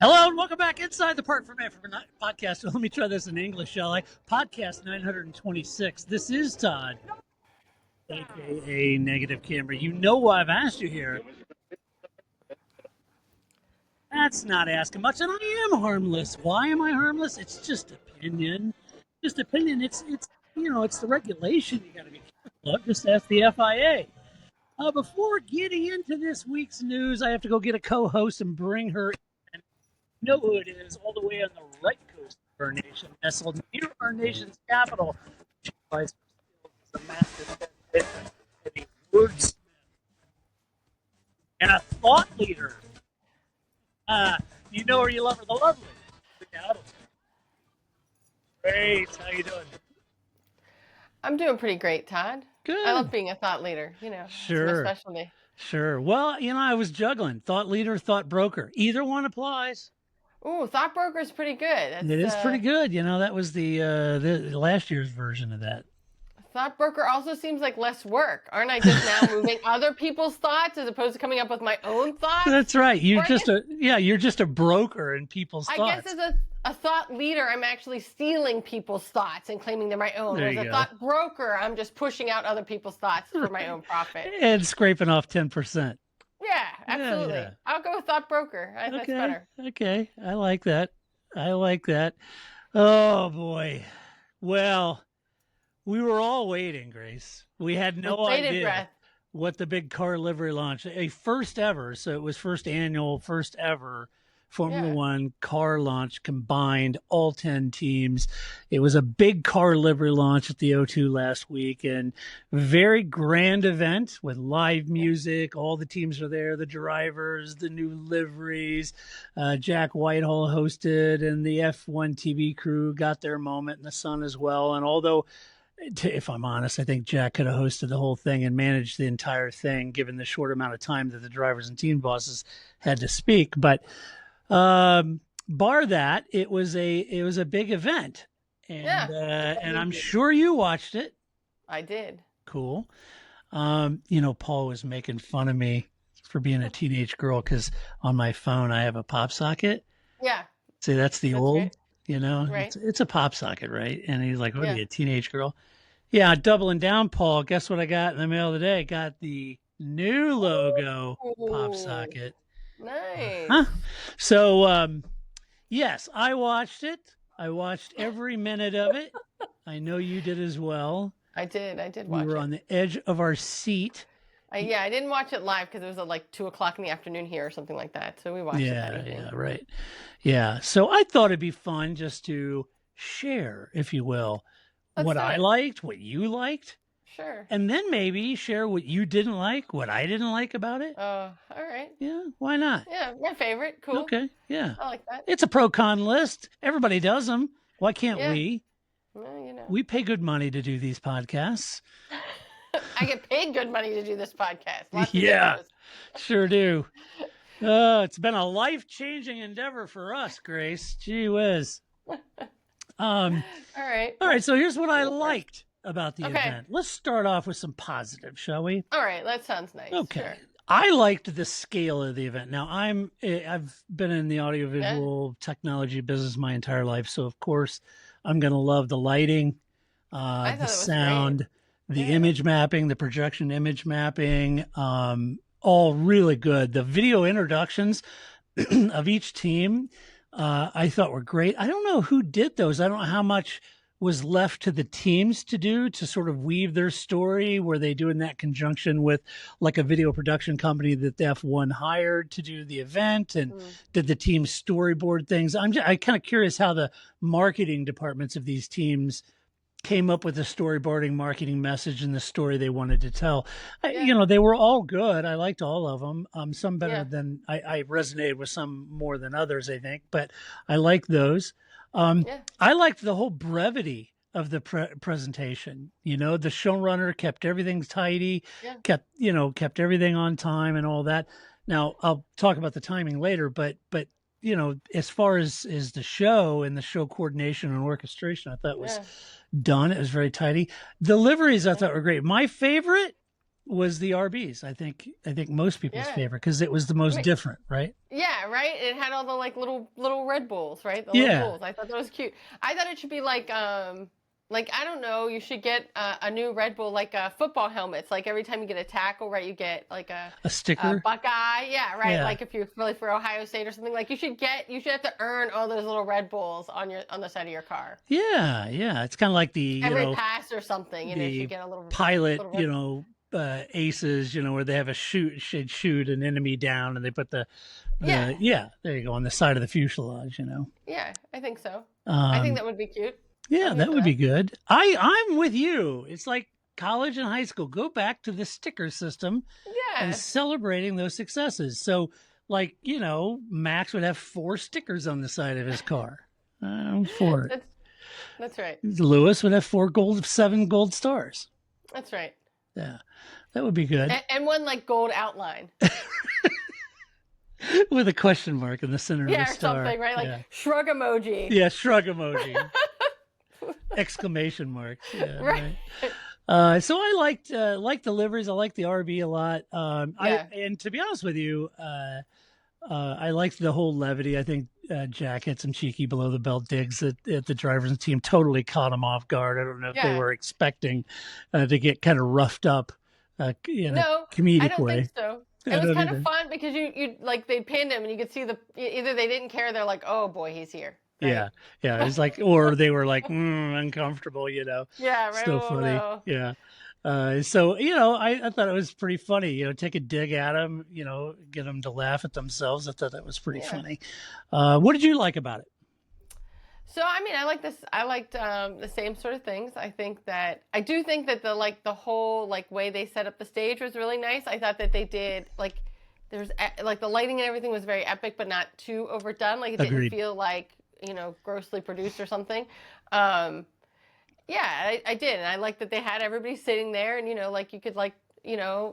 Hello and welcome back inside the Park from Africa podcast. Let me try this in English, shall I? Podcast 926. This is Todd, aka Negative Camera. You know why I've asked you here. That's not asking much, and I am harmless. Why am I harmless? It's just opinion. Just opinion. It's the regulation you got to be careful of. Just ask the FIA. Before getting into this week's news, I have to go get a co-host and bring her in. You know who it is, all the way on the right coast of our nation, nestled near our nation's capital. She provides as a master and a wordsmith and a thought leader. You know her, you love her, the lovely. Great, how you doing? I'm doing pretty great, Todd. Good. I love being a thought leader. Sure. It's my specialty. Sure. Well, I was juggling thought leader, thought broker. Either one applies. Ooh, thought broker is pretty good. It is pretty good. That was the last year's version of that. Thought broker also seems like less work. Aren't I just now moving other people's thoughts as opposed to coming up with my own thoughts? That's right. You're just a broker in people's thoughts. I guess as a thought leader, I'm actually stealing people's thoughts and claiming they're my own. As a thought broker, I'm just pushing out other people's thoughts for my own profit. And scraping off 10%. Yeah, absolutely. Yeah. I'll go with thought broker. That's better. Okay. I like that. Oh, boy. Well, we were all waiting, Grace. We had no idea what the big car livery launch, a first ever, so it was first ever Formula One car launch combined, all 10 teams. It was a big car livery launch at the O2 last week, and very grand event with live music. All the teams are there, the drivers, the new liveries. Jack Whitehall hosted, and the F1 TV crew got their moment in the sun as well. And although, if I'm honest, I think Jack could have hosted the whole thing and managed the entire thing, given the short amount of time that the drivers and team bosses had to speak. But bar that, it was a big event, and I'm sure you watched it. I did. Cool. Paul was making fun of me for being a teenage girl because on my phone I have a pop socket. Yeah. See, that's old. Right. Right. It's a pop socket, right? And he's like, "What are you, a teenage girl?" Yeah, doubling down, Paul. Guess what I got in the mail today? Got the new logo pop socket. Nice. So, yes, I watched it. I watched every minute of it. I know you did as well. I did watch it. We were on the edge of our seat. I didn't watch it live because it was at like 2:00 in the afternoon here or something like that. So we watched it that evening. Yeah, right. Yeah. So I thought it'd be fun just to share, if you will, what I liked, what you liked. Sure. And then maybe share what you didn't like, what I didn't like about it. All right. Yeah, why not? Yeah, my favorite. Cool. Okay, yeah. I like that. It's a pro-con list. Everybody does them. Why can't we? Well, We pay good money to do these podcasts. I get paid good money to do this podcast. Yeah, sure do. It's been a life-changing endeavor for us, Grace. Gee whiz. All right. So here's what I liked about the event. Let's start off with some positive, shall we? All right, that sounds nice. Okay. Sure. I liked the scale of the event. Now, I've been in the audiovisual technology business my entire life, so of course I'm going to love the lighting, the sound, the image mapping, the projection image mapping, all really good. The video introductions of each team, I thought were great. I don't know who did those. I don't know how much was left to the teams to do to sort of weave their story. Were they doing that conjunction with like a video production company that the F1 hired to do the event? And did the team storyboard things? I'm kind of curious how the marketing departments of these teams came up with the storyboarding marketing message and the story they wanted to tell. They were all good. I liked all of them. Some better than I resonated with some more than others, I think, but I liked those. I liked the whole brevity of the presentation. The showrunner kept everything tidy, kept everything on time and all that. Now I'll talk about the timing later, but as far as the show and the show coordination and orchestration, I thought was done. It was very tidy. The liveries I thought were great. My favorite was the RBs. I think most people's Yeah. favorite because it was the most different, right? Yeah, right. It had all the like little Red Bulls, right? The Yeah. little bulls. I thought that was cute. I thought it should be like I don't know. You should get a new Red Bull, like football helmets. Like every time you get a tackle, right? You get like a sticker, Buckeye. Yeah, right. Yeah. Like if you're really for Ohio State or something, like you should have to earn all those little Red Bulls on the side of your car. Yeah, yeah. It's kind of like the every pass or something. You know, you should get a little pilot. little aces. Where they have a shoot an enemy down, and they put the there you go, on the side of the fuselage. Yeah, I think so. I think that would be cute. Yeah, that would be good. I'm with you. It's like college and high school. Go back to the sticker system and celebrating those successes. So, like, Max would have 4 stickers on the side of his car. I'm for it. That's right. Lewis would have 7 gold stars. That's right. Yeah, that would be good. And one like gold outline. With a question mark in the center of the star. Something, right? Like shrug emoji. Yeah, shrug emoji. Exclamation mark. Yeah, right. So I liked the liveries. I liked the RB a lot. And to be honest with you, I liked the whole levity. I think Jack had some cheeky below the belt digs at the drivers' team. Totally caught them off guard. I don't know if they were expecting to get kind of roughed up in a comedic way. I don't think so. It was kind of fun because you like they pinned him and you could see either they didn't care, they're like, oh boy, he's here. Right? Yeah. It was like, or they were like, uncomfortable, Yeah, right. Still funny. No. Yeah. So, I thought it was pretty funny, take a dig at them, get them to laugh at themselves. I thought that was pretty funny. What did you like about it? So, I mean, I like this. I liked the same sort of things. I do think that the whole way they set up the stage was really nice. I thought that they did there's the lighting and everything was very epic, but not too overdone. Like it didn't feel like, grossly produced or something. I did. And I liked that they had everybody sitting there and, you could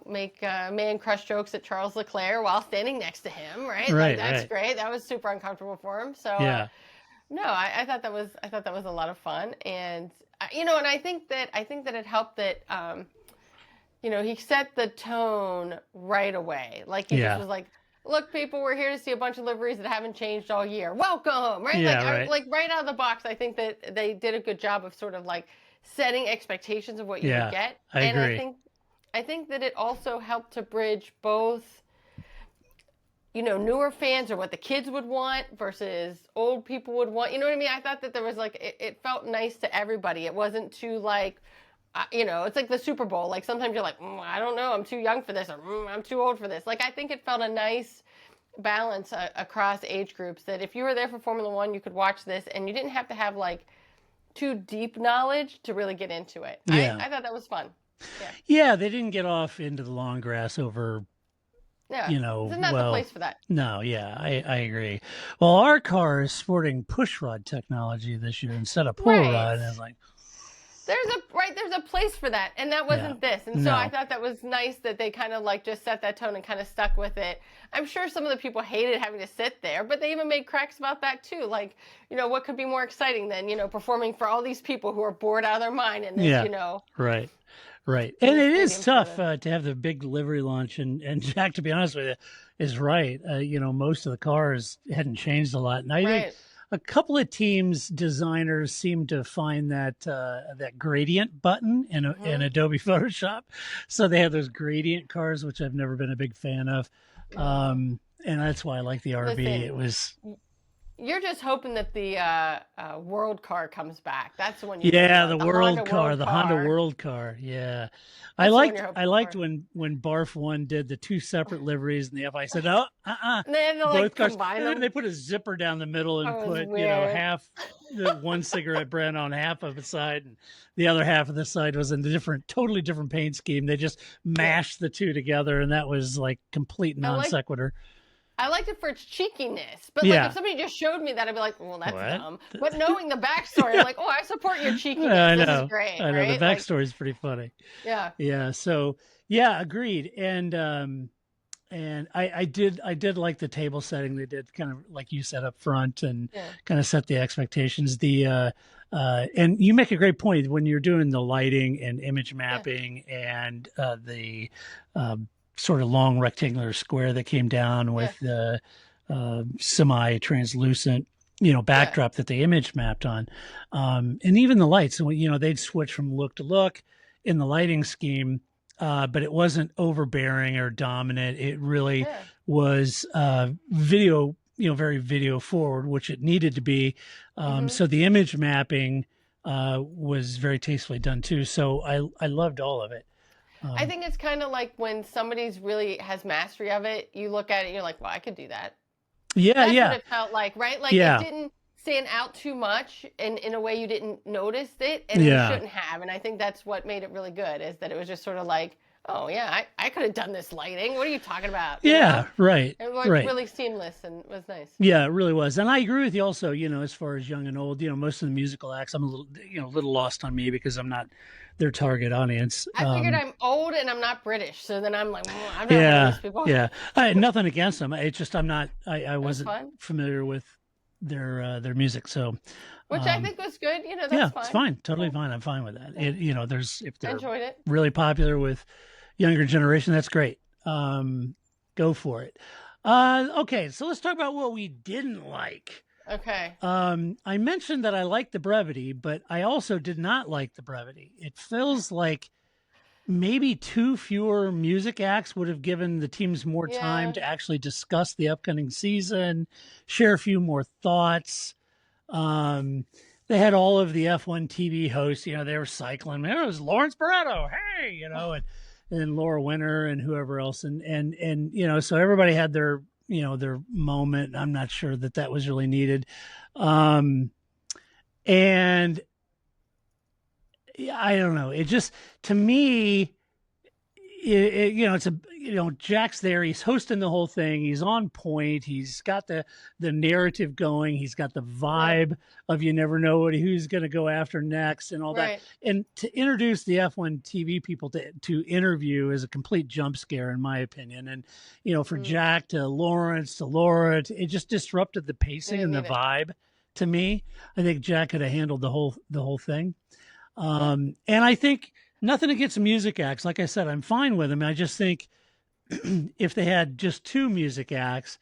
make man crush jokes at Charles Leclerc while standing next to him. Right. That's great. That was super uncomfortable for him. So, no, I thought that was a lot of fun. And, and I think that it helped that, he set the tone right away. Like he just was like, look, people, we're here to see a bunch of liveries that haven't changed all year. Welcome, right? Right out of the box, I think that they did a good job of sort of setting expectations of what you would get. I agree. I think that it also helped to bridge both, newer fans or what the kids would want versus old people would want. You know what I mean? I thought that there was it felt nice to everybody. It wasn't too it's like the Super Bowl. Like sometimes you're like, I don't know, I'm too young for this, or I'm too old for this. Like I think it felt a nice balance across age groups that if you were there for Formula One, you could watch this and you didn't have to have too deep knowledge to really get into it. Yeah. I thought that was fun. Yeah, they didn't get off into the long grass over. Yeah, it's not the place for that. No, I agree. Well, our car is sporting push rod technology this year instead of pull rod, and it's like. There's a place for that, and that wasn't this, and so I thought that was nice that they kind of just set that tone and kind of stuck with it. I'm sure some of the people hated having to sit there, but they even made cracks about that too. What could be more exciting than performing for all these people who are bored out of their mind in this, Right. And it is tough to have the big livery launch, and Jack, to be honest with you, is right. Most of the cars hadn't changed a lot, and I think. A couple of teams' designers seem to find that gradient button in Adobe Photoshop. So they have those gradient cars, which I've never been a big fan of. And that's why I like the RB. Listen, you're just hoping that the world car comes back. That's the one. The world car, the Honda World Car. Yeah, I liked when Barf One did the 2 separate liveries, and the FI said, "Oh, And then both cars. They put a zipper down the middle and put half the one cigarette brand on half of the side, and the other half of the side was in a totally different paint scheme. They just mashed the two together, and that was complete non sequitur. I liked it for its cheekiness, but if somebody just showed me that, I'd be like, "Well, that's dumb." But knowing the backstory, I'm like, "Oh, I support your cheekiness. I know. This is great." I know the backstory is pretty funny. Yeah. So agreed. And I did like the table setting they did, kind of like you said up front, and kind of set the expectations. The And you make a great point when you're doing the lighting and image Yeah. mapping and the sort of long rectangular square that came down Yeah. with the semi-translucent, Yeah. backdrop that they image mapped on, and even the lights. So they'd switch from look to look in the lighting scheme, but it wasn't overbearing or dominant. It really Yeah. was video, very video forward, which it needed to be. Mm-hmm. So the image mapping was very tastefully done too. So I loved all of it. I think it's kind of like when somebody's really has mastery of it, you look at it and you're like, well, I could do that. Yeah, That's what yeah, it felt like, right? Like it yeah, didn't stand out too much and in a way you didn't notice it and you yeah, shouldn't have. And I think that's what made it really good is that it was just sort of like, oh yeah, I could have done this lighting. What are you talking about? yeah. Right, It was right. really seamless and was nice. Yeah, it really was. And I agree with you also, as far as young and old, most of the musical acts, I'm a little lost on me because I'm not their target audience. I figured I'm old and I'm not British, so then I'm like, I'm not one of Yeah, those people. yeah. I had nothing against them. It's just I'm not, I It was wasn't fun, familiar with their music. So, which I think was good. That's yeah, fine. it's fine. Totally Yeah. fine. I'm fine with that. It, if I they're enjoyed it. really popular with younger generation, that's great. Go for it. Okay, so let's talk about what we didn't like. Okay. I mentioned that I liked the brevity, but I also did not like the brevity. It feels like maybe two fewer music acts would have given the teams more time Yeah. to actually discuss the upcoming season, share a few more thoughts. They had all of the F1 TV hosts, they were cycling. There was Lawrence Barretto, hey, and Laura Winter and whoever else. And so everybody had their moment. I'm not sure that was really needed. And I don't know. It just, to me, it's Jack's there. He's hosting the whole thing. He's on point. He's got the narrative going. He's got the vibe of you never know who's going to go after next and all that. And to introduce the F1 TV people to interview is a complete jump scare, in my opinion. And, for Jack to Lawrence to Laura, it just disrupted the pacing and the vibe to me. I think Jack could have handled the whole thing. And I think nothing against music acts. Like I said, I'm fine with them. I just think if they had just two music acts,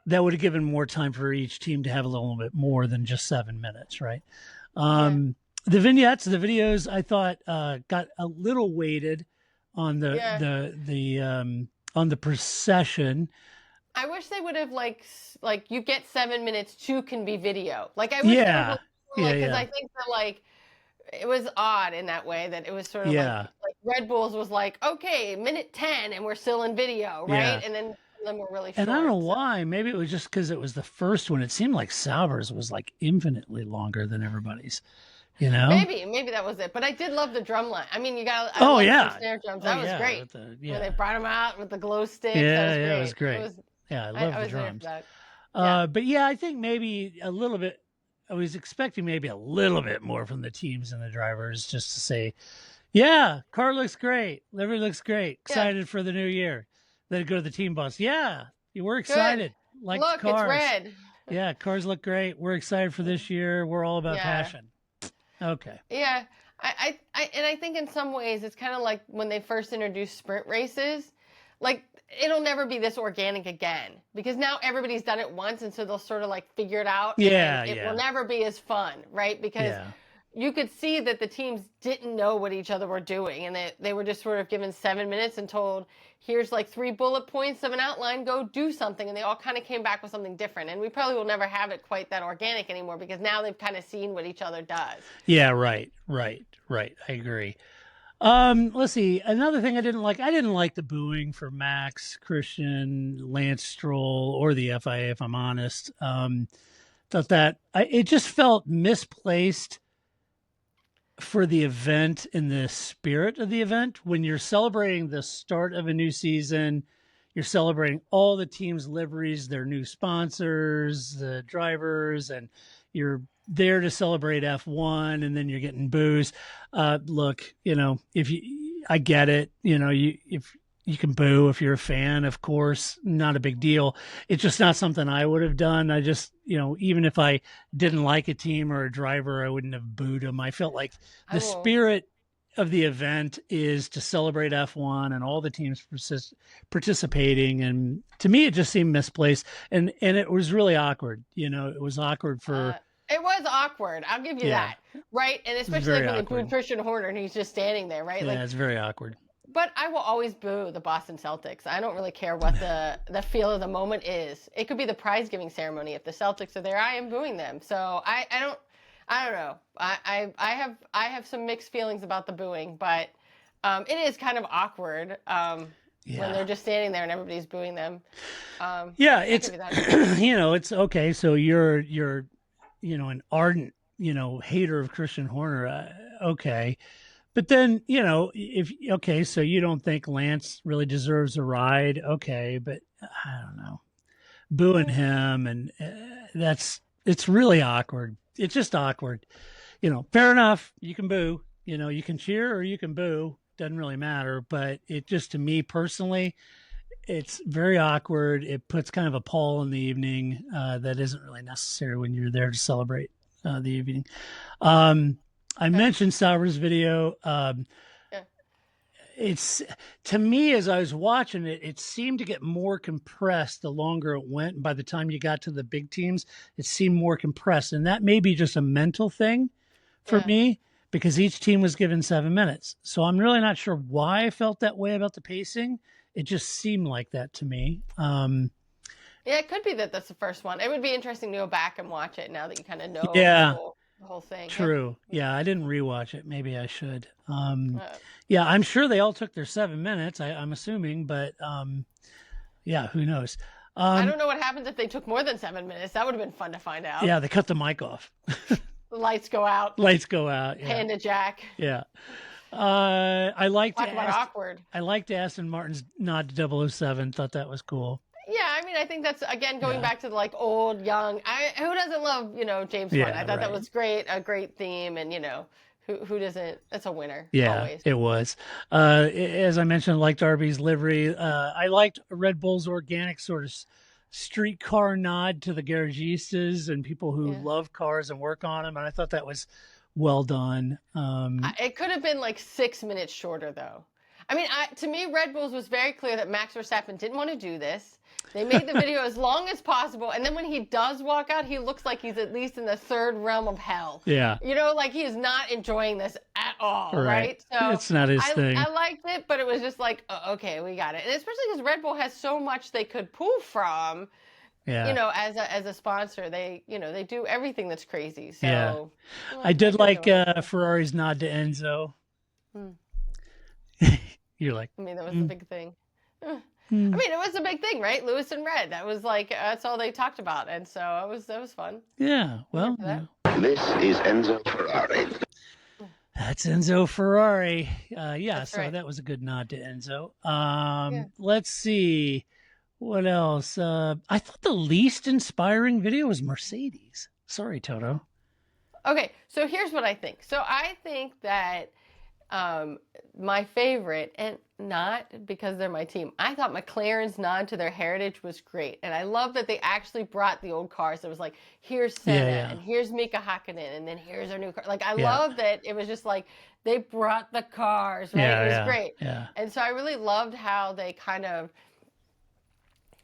that would have given more time for each team to have a little bit more than just 7 minutes, right? The vignettes, the videos, I thought got a little weighted on the on the procession. I wish they would have like you get 7 minutes, 2 can be video. Like I wish they would because I think that it was odd in that way that it was sort of like Red Bulls was like, okay, minute 10 and we're still in video, right? And then we're really short. And I don't know why. Maybe it was just because it was the first one. It seemed like Sauber's was like infinitely longer than everybody's, Maybe that was it. But I did love the drum line. I mean, you got the snare drums. That was great. When they brought them out with the glow sticks. It was great. I love the drums. But I think maybe a little bit. I was expecting maybe a little bit more from the teams and the drivers, just to say, car looks great. Livery looks great. Excited for the new year. Then go to the team boss. Yeah, we're excited. Good. Like look, cars. It's red. Cars look great. We're excited for this year. We're all about passion. Okay. Yeah. I think in some ways it's kind of like when they first introduced sprint races, like it'll never be this organic again because now everybody's done it once and so they'll sort of like figure it out. It will never be as fun, right? Because you could see that the teams didn't know what each other were doing and they were just sort of given 7 minutes and told, here's like 3 bullet points of an outline, go do something. And they all kind of came back with something different. And we probably will never have it quite that organic anymore because now they've kind of seen what each other does. Yeah, right. I agree. Let's see. Another thing I didn't like the booing for Max, Christian, Lance Stroll, or the FIA, if I'm honest. Thought that it just felt misplaced for the event and the spirit of the event. When you're celebrating the start of a new season, you're celebrating all the teams' liveries, their new sponsors, the drivers, and you're there to celebrate F1, and then you're getting boos. Look, I get it. If You can boo if you're a fan, of course, not a big deal. It's just not something I would have done. I just, even if I didn't like a team or a driver, I wouldn't have booed them. I felt like the spirit of the event is to celebrate F1 and all the teams participating. And to me, it just seemed misplaced. And it was really awkward. It was awkward for. It was awkward. I'll give you that. Right. And especially when they booed Christian Horner and he's just standing there. Right. Yeah, it's very awkward. But I will always boo the Boston Celtics. I don't really care what the feel of the moment is. It could be the prize giving ceremony. If the Celtics are there, I am booing them. So I don't know. I have some mixed feelings about the booing, but it is kind of awkward when they're just standing there and everybody's booing them. It's it's okay. So you're an ardent hater of Christian Horner. Okay. But then, so you don't think Lance really deserves a ride. Okay. But I don't know, booing him and it's really awkward. It's just awkward, fair enough. You can boo, you can cheer or you can boo. Doesn't really matter. But it just, to me personally, it's very awkward. It puts kind of a pall in the evening that isn't really necessary when you're there to celebrate the evening. I mentioned Sauber's video. It's, to me, as I was watching it, it seemed to get more compressed the longer it went. And by the time you got to the big teams, it seemed more compressed. And that may be just a mental thing for me, because each team was given 7 minutes. So I'm really not sure why I felt that way about the pacing. It just seemed like that to me. It could be that that's the first one. It would be interesting to go back and watch it now that you kind of know the whole thing. True. Yeah, I didn't rewatch it. Maybe I should. I'm sure they all took their 7 minutes. I'm assuming, but who knows? I don't know what happens if they took more than 7 minutes. That would have been fun to find out. Yeah, they cut the mic off. The lights go out. Yeah. Hand to Jack. Yeah. I liked awkward. I liked Aston Martin's nod to 007. Thought that was cool. Yeah, I mean, I think that's, again, going back to the, old, young. Who doesn't love, James Bond? I thought that was great, a great theme, and, who doesn't? That's a winner. Yeah, always. It was. As I mentioned, I liked Darby's livery. I liked Red Bull's organic sort of streetcar nod to the garagistas and people who love cars and work on them, and I thought that was well done. It could have been 6 minutes shorter, though. I mean, to me, Red Bull's was very clear that Max Verstappen didn't want to do this. They made the video as long as possible, and then when he does walk out, he looks like he's at least in the third realm of hell. Yeah. He is not enjoying this at all, right? So it's not his thing. I liked it, but it was just okay, we got it. And especially because Red Bull has so much they could pull from. Yeah. As a sponsor, they do everything that's crazy. So I did like Ferrari's nod to Enzo. You're like, I mean, that was the big thing. I mean, it was a big thing, right? Lewis and Red. That was that's all they talked about, and so that was fun. Yeah. Well, this is Enzo Ferrari. That's Enzo Ferrari. That's right. That was a good nod to Enzo. Let's see. What else? I thought the least inspiring video was Mercedes. Sorry, Toto. Okay, so here's what I think. So I think that my favorite, and not because they're my team, I thought McLaren's nod to their heritage was great. And I love that they actually brought the old cars. It was here's Senna, and here's Mika Hakkinen, and then here's our new car. I love that it was just they brought the cars, right? It was great. Yeah. And so I really loved how they kind of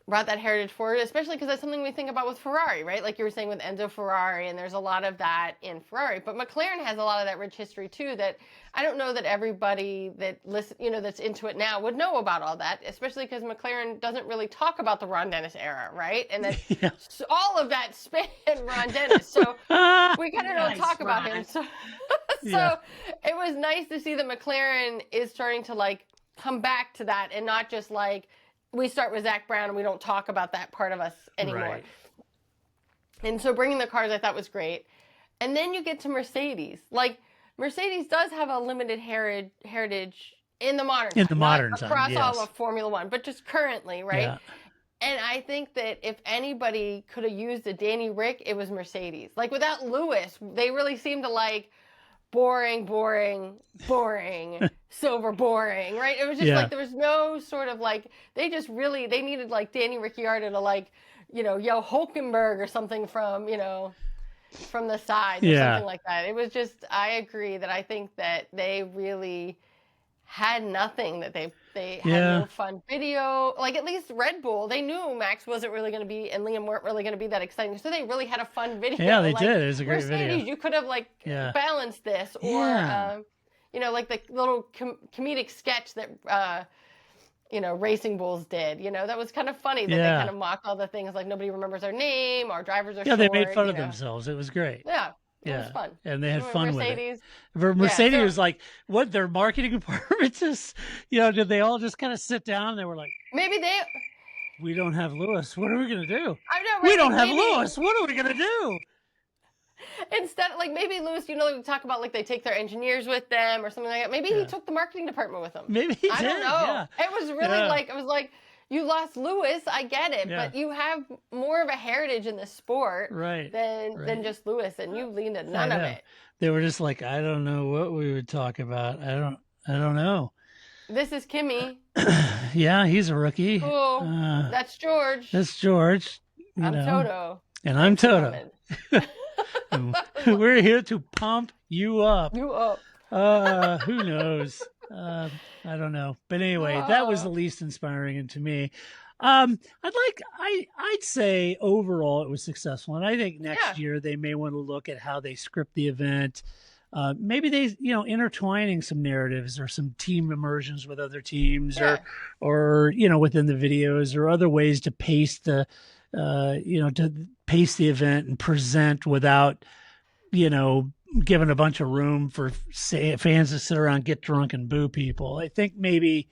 brought that heritage forward, especially because that's something we think about with Ferrari, right? Like you were saying with Enzo Ferrari, and there's a lot of that in Ferrari. But McLaren has a lot of that rich history too that I don't know that everybody that that's into it now would know about all that, especially because McLaren doesn't really talk about the Ron Dennis era, right? And then all of that spanned Ron Dennis. So we kind of don't talk about him. So it was nice to see that McLaren is starting to come back to that and not just we start with Zach Brown and we don't talk about that part of us anymore. Right. And so bringing the cars I thought was great. And then you get to Mercedes. Mercedes does have a limited heritage in the modern time. In the modern time, across all of Formula One, but just currently, right? Yeah. And I think that if anybody could have used a Danny Rick, it was Mercedes. Without Lewis, they really seemed to boring. silver boring, right? It was just like there was no sort of like they needed like Danny Ricciardo to like, yell Hulkenberg or something from, from the side or something like that. It was just, I agree that I think that they really had nothing, that they had no fun video. Like at least Red Bull, they knew Max wasn't really going to be and Liam weren't really going to be that exciting, so they really had a fun video. Yeah, they did. It was a great video. You could have like balanced this, or like the little comedic sketch that Racing Bulls did. That was kind of funny that they kind of mock all the things, like nobody remembers our name, our drivers are short. They made fun of themselves. It was great. Yeah. It was fun. And they had fun Mercedes. with it. Mercedes was like, what, their marketing department just, did they all just kind of sit down? They were like, we don't have Lewis. What are we going to do? I know, right? We don't have Lewis. What are we going to do? Instead, like maybe Lewis, they talk about like they take their engineers with them or something like that. Maybe he took the marketing department with him. Maybe he did. I don't know. It was really like, you lost Lewis, I get it, but you have more of a heritage in the sport than just Lewis, and you leaned at none of it. They were just like, I don't know what we would talk about. I don't know. This is Kimmy. Yeah, he's a rookie. Cool. That's George. I'm Toto. And I'm Toto. We're here to pump you up. Who knows? I don't know. But anyway, that was the least inspiring to me. I'd say overall it was successful. And I think next year they may want to look at how they script the event. Maybe they, intertwining some narratives or some team immersions with other teams or within the videos or other ways to pace the event and present without, given a bunch of room for fans to sit around, get drunk, and boo people. I think maybe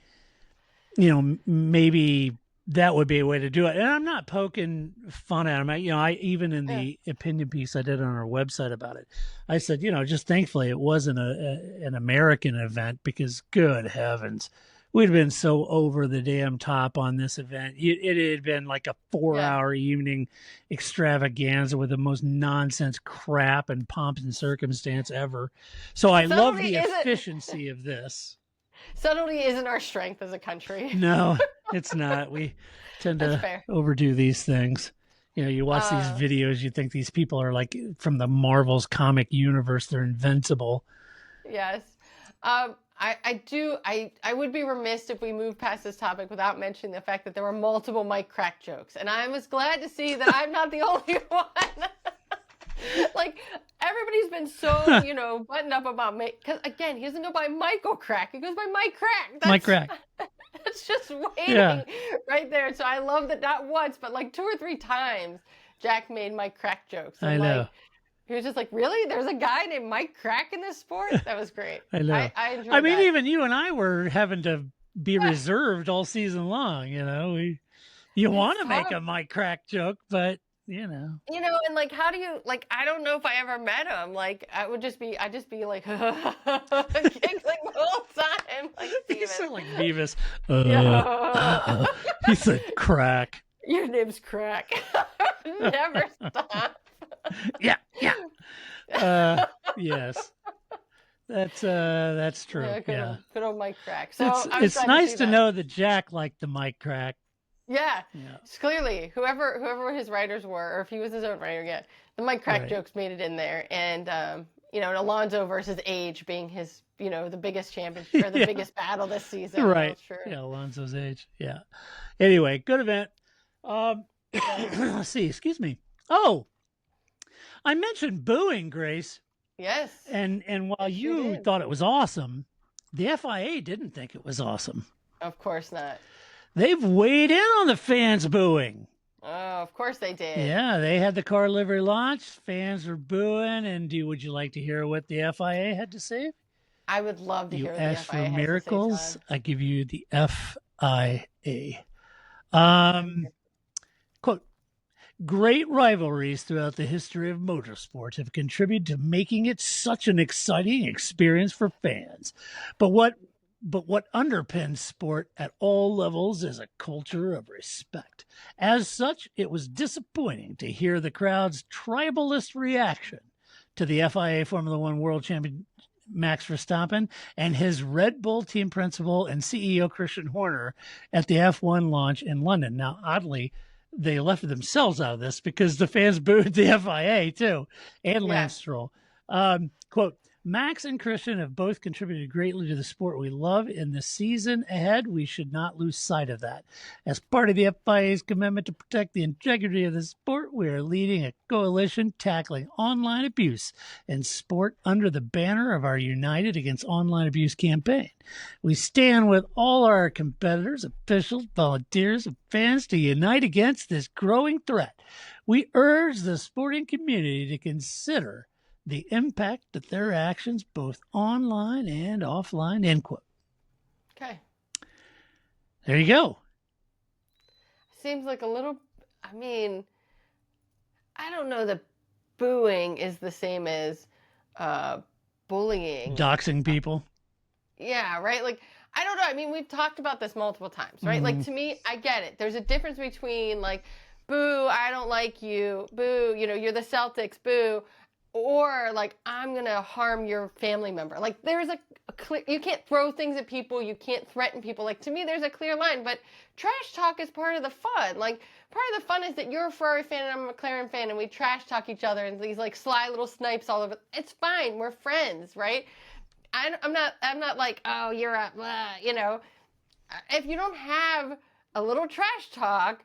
that would be a way to do it. And I'm not poking fun at them. I even in the opinion piece I did on our website about it, I said, just thankfully it wasn't an American event, because good heavens, we'd been so over the damn top on this event. It had been like a 4-hour evening extravaganza with the most nonsense crap and pomp and circumstance ever. So I love the efficiency of this. Subtlety isn't our strength as a country. No, it's not. We tend to overdo these things. You watch these videos, you think these people are like from the Marvel's comic universe. They're invincible. Yes. I would be remiss if we moved past this topic without mentioning the fact that there were multiple Mike Crack jokes, and I was glad to see that I'm not the only one. Like, everybody's been so, buttoned up about me, because again, he doesn't go by Michael Crack, he goes by Mike Crack. Mike Crack. That's just waiting right there. So I love that not once, but like 2 or 3 times, Jack made Mike Crack jokes. I know. He was just like, really? There's a guy named Mike Crack in this sport? That was great. I know. I enjoyed that. Even you and I were having to be reserved all season long. You want to make a Mike Crack joke, but and like, how do you, like, I don't know if I ever met him. Like, I'd just be like, giggling the whole time. Like, you sound like Beavis. He said Crack. Your name's Crack. Never stop. Yeah. Yes. That's true. Good old Mike Crack. So it's nice to know that Jack liked the Mike Crack. Yeah. Clearly, whoever his writers were, or if he was his own writer, the Mike Crack jokes made it in there, and and Alonso versus Age being his, the biggest championship or the biggest battle this season. Right. Sure. Yeah, Alonso's Age. Yeah. Anyway, good event. Let's see. Excuse me. Oh, I mentioned booing, Grace. Yes. And while you thought it was awesome, the FIA didn't think it was awesome. Of course not. They've weighed in on the fans booing. Oh, of course they did. Yeah, they had the car livery launch. Fans were booing. And would you like to hear what the FIA had to say? I would love to hear what the FIA had to say. You ask for miracles, I give you the FIA. Quote, great rivalries throughout the history of motorsport have contributed to making it such an exciting experience for fans. But what underpins sport at all levels is a culture of respect. As such, it was disappointing to hear the crowd's tribalist reaction to the FIA Formula One World Max Verstappen and his Red Bull team principal and CEO Christian Horner at the F1 launch in London. Now, oddly, they left themselves out of this because the fans booed the FIA too, and Lance Stroll. Quote, Max and Christian have both contributed greatly to the sport we love. In the season ahead, we should not lose sight of that. As part of the FIA's commitment to protect the integrity of the sport, we are leading a coalition tackling online abuse in sport under the banner of our United Against Online Abuse campaign. We stand with all our competitors, officials, volunteers, and fans to unite against this growing threat. We urge the sporting community to consider the impact of their actions, both online and offline, end quote. Okay. There you go. Seems like a little, I don't know that booing is the same as bullying. Doxing people. Yeah, right? Like, I don't know. We've talked about this multiple times, right? Like, to me, I get it. There's a difference between, like, boo, I don't like you. Boo, you're the Celtics. Boo. Or, like, I'm going to harm your family member. Like, there's a clear, you can't throw things at people. You can't threaten people. Like, to me, there's a clear line. But trash talk is part of the fun. Like, part of the fun is that you're a Ferrari fan and I'm a McLaren fan and we trash talk each other and these, like, sly little snipes all over. It's fine. We're friends, right? I'm not like, oh, you're a, blah, If you don't have a little trash talk,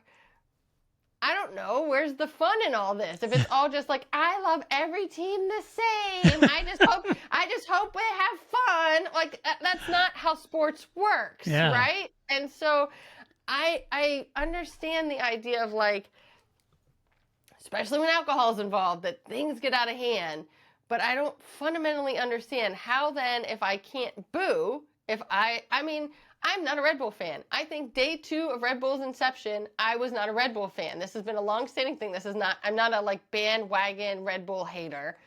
I don't know, where's the fun in all this? If it's all just like, I love every team the same. I just hope we have fun. Like, that's not how sports works, right? And so I understand the idea of, like, especially when alcohol is involved, that things get out of hand. But I don't fundamentally understand how then, if I can't boo, I'm not a Red Bull fan. I think day 2 of Red Bull's inception, I was not a Red Bull fan. This has been a long-standing thing. I'm not a, like, bandwagon Red Bull hater.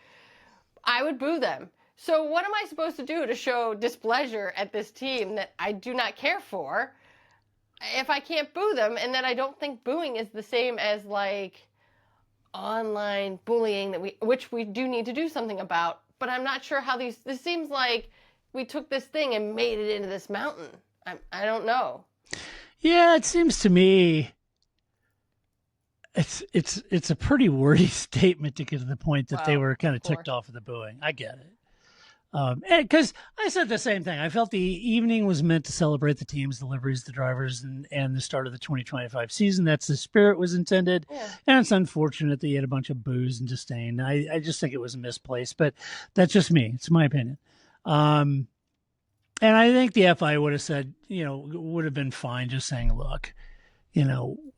I would boo them. So what am I supposed to do to show displeasure at this team that I do not care for if I can't boo them? And then I don't think booing is the same as, like, online bullying which we do need to do something about. But I'm not sure how this seems like we took this thing and made it into this mountain. I don't know. Yeah, it seems to me it's a pretty wordy statement to get to the point that they were kind of ticked off of the booing. I get it. Because I said the same thing. I felt the evening was meant to celebrate the teams, the liveries, the drivers, and the start of the 2025 season. That's the spirit was intended. Yeah. And it's unfortunate that you had a bunch of boos and disdain. I just think it was misplaced, but that's just me. It's my opinion. And I think the FIA would have said, would have been fine just saying, look,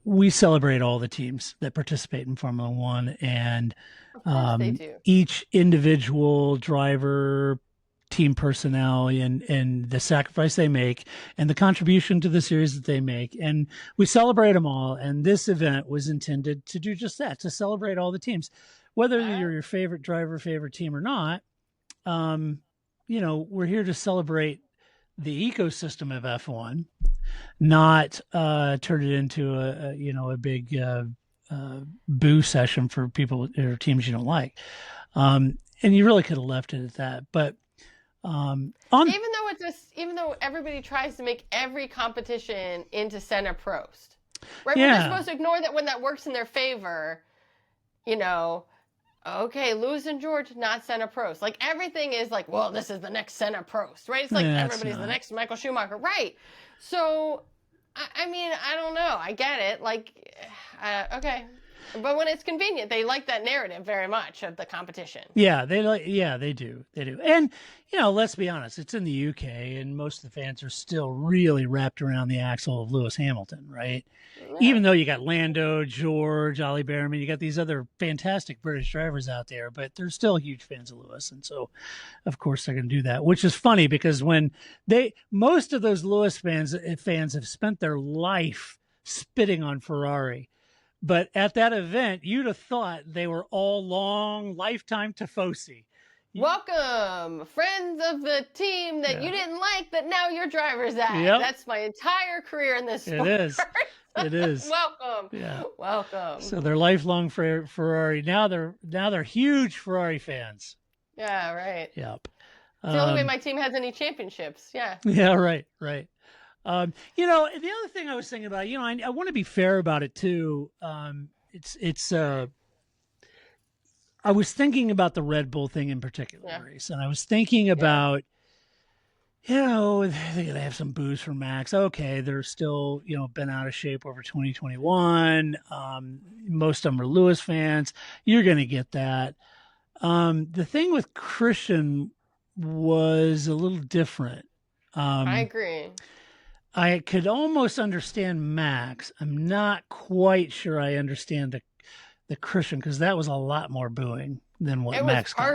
we celebrate all the teams that participate in Formula One, and they do. Each individual driver, team personnel, and the sacrifice they make and the contribution to the series that they make. And we celebrate them all. And this event was intended to do just that, to celebrate all the teams, whether you're your favorite driver, favorite team or not. We're here to celebrate the ecosystem of F1, not turn it into a big boo session for people or teams you don't like. And you really could have left it at that. But even though everybody tries to make every competition into Senna Prost, right? Yeah. We're supposed to ignore that when that works in their favor, okay, Lewis and George, not Senna Prost. Like, everything is like, well, this is the next Senna Prost, right? It's like everybody's the next Michael Schumacher, right? So, I don't know. I get it. Like, okay. But when it's convenient, they like that narrative very much of the competition. Yeah, they do. They do. And, let's be honest, it's in the UK, and most of the fans are still really wrapped around the axle of Lewis Hamilton, right? Yeah. Even though you got Lando, George, Ollie Behrman, you got these other fantastic British drivers out there, but they're still huge fans of Lewis. And so, of course, they're going to do that, which is funny because when most of those Lewis fans have spent their life spitting on Ferrari. But at that event, you'd have thought they were all long lifetime Tifosi. Welcome, friends of the team that you didn't like, that now your driver's at. Yep. That's my entire career in this sport. It is. It is. Welcome. Yeah. Welcome. So they're lifelong Ferrari. Now they're huge Ferrari fans. Yeah, right. Yep. It's the only way my team has any championships. Yeah. Yeah, right. The other thing I was thinking about, I want to be fair about it too. I was thinking about the Red Bull thing in particular, Grace, and I was thinking about, they're going to have some booze for Max. Okay, they're still, been out of shape over 2021. Most of them are Lewis fans. You're going to get that. The thing with Christian was a little different. I agree. I could almost understand Max. I'm not quite sure I understand the Christian, because that was a lot more booing than what Max got.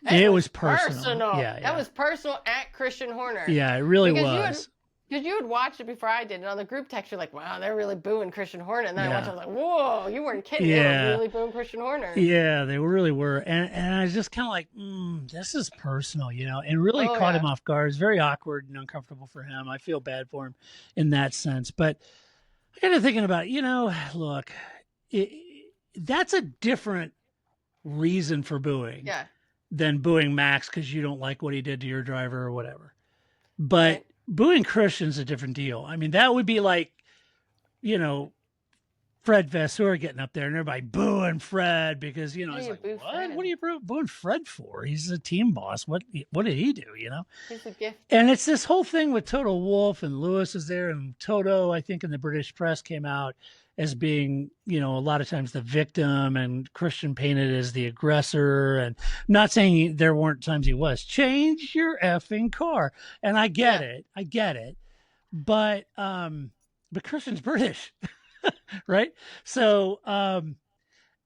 It was personal. Yeah, that was personal at Christian Horner. Yeah, it really was. Because you had watched it before I did, and on the group text, you're like, wow, they're really booing Christian Horner. And then I watched it, I was like, whoa, you weren't kidding. Yeah. They were really booing Christian Horner. Yeah, they really were. And I was just kind of like, this is personal, and really caught him off guard. It's very awkward and uncomfortable for him. I feel bad for him in that sense. But I got to thinking about, look, that's a different reason for booing than booing Max because you don't like what he did to your driver or whatever. But booing Christian's a different deal. I mean, that would be like, Fred Vasseur getting up there and everybody booing Fred because, he's like, what? What are you booing Fred for? He's a team boss. What did he do, He's a gift. And it's this whole thing with Toto Wolff, and Lewis is there, and Toto, I think in the British press, came out as being, a lot of times the victim, and Christian painted as the aggressor, and not saying there weren't times he was. Change your effing car. And I get it. But Christian's British. Right. So, and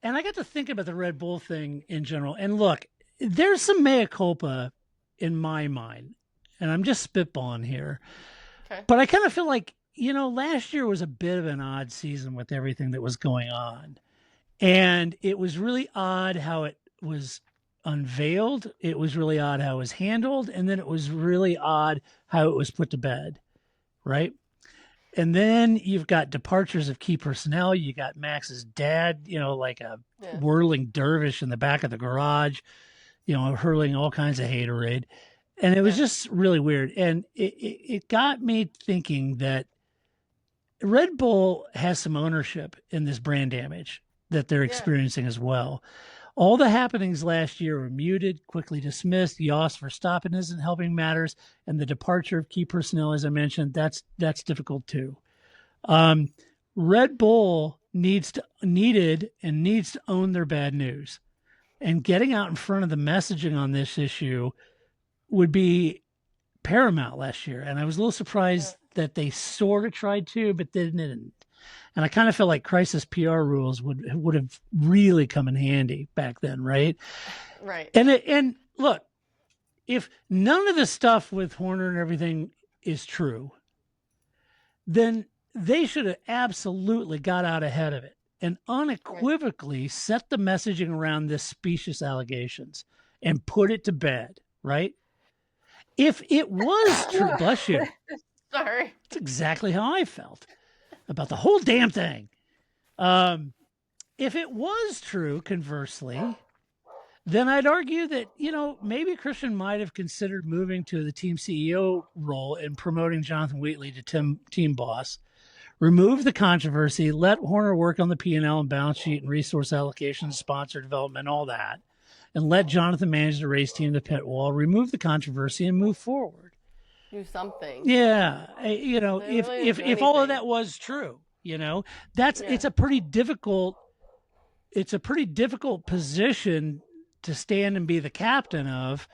I got to think about the Red Bull thing in general. And look, there's some mea culpa in my mind, and I'm just spitballing here. Okay. But I kind of feel like, last year was a bit of an odd season with everything that was going on. And it was really odd how it was unveiled. It was really odd how it was handled. And then it was really odd how it was put to bed. Right. And then you've got departures of key personnel. You got Max's dad, like a whirling dervish in the back of the garage, hurling all kinds of haterade. And it was just really weird. And it got me thinking that Red Bull has some ownership in this brand damage that they're experiencing as well. All the happenings last year were muted, quickly dismissed. Jos Verstappen isn't helping matters, and the departure of key personnel, as I mentioned, that's difficult too. Red Bull needs to own their bad news, and getting out in front of the messaging on this issue would be paramount last year. And I was a little surprised that they sort of tried to, but they didn't. And I kind of feel like crisis PR rules would have really come in handy back then, right? Right. And look, if none of the stuff with Horner and everything is true, then they should have absolutely got out ahead of it and unequivocally set the messaging around this specious allegations and put it to bed, right? If it was true, bless you. Sorry. That's exactly how I felt about the whole damn thing. If it was true, conversely, then I'd argue that, maybe Christian might have considered moving to the team CEO role and promoting Jonathan Wheatley to team boss, remove the controversy, let Horner work on the P&L and balance sheet and resource allocation, sponsor development, all that, and let Jonathan manage the race team, the pit wall, remove the controversy, and move forward. Do something. Yeah. If all of that was true, it's a pretty difficult position to stand and be the captain of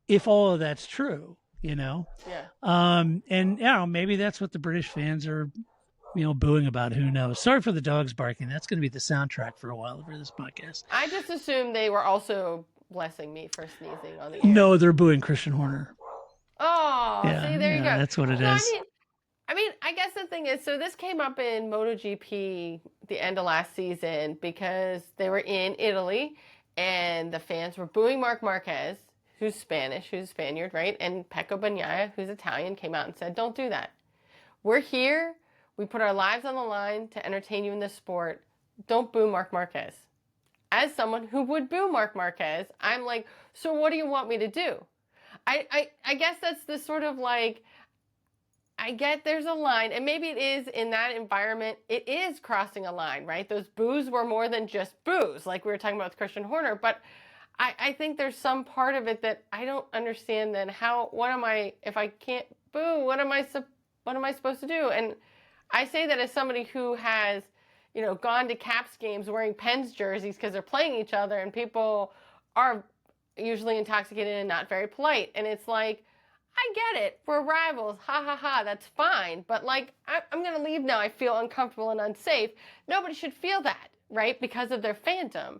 if all of that's true, Yeah. And maybe that's what the British fans are, booing about. Who knows? Sorry for the dogs barking. That's going to be the soundtrack for a while for this podcast. I just assumed they were also blessing me for sneezing on the air. No, they're booing Christian Horner. Oh, see, there you go. That's what it is. I mean, I guess the thing is, so this came up in MotoGP the end of last season because they were in Italy and the fans were booing Marc Marquez, who's Spanish, who's a Spaniard, right? And Pecco Bagnaia, who's Italian, came out and said, don't do that. We're here. We put our lives on the line to entertain you in this sport. Don't boo Marc Marquez. As someone who would boo Marc Marquez, I'm like, so what do you want me to do? I guess that's the sort of like, I get there's a line, and maybe it is in that environment, it is crossing a line, right? Those boos were more than just boos, like we were talking about with Christian Horner. But I think there's some part of it that I don't understand. Then if I can't boo, what am I supposed to do? And I say that as somebody who has, gone to Caps games wearing Pens jerseys because they're playing each other, and people are usually intoxicated and not very polite. And it's like, I get it. We're rivals. Ha ha ha. That's fine. But like, I'm going to leave now. I feel uncomfortable and unsafe. Nobody should feel that, right? Because of their fandom.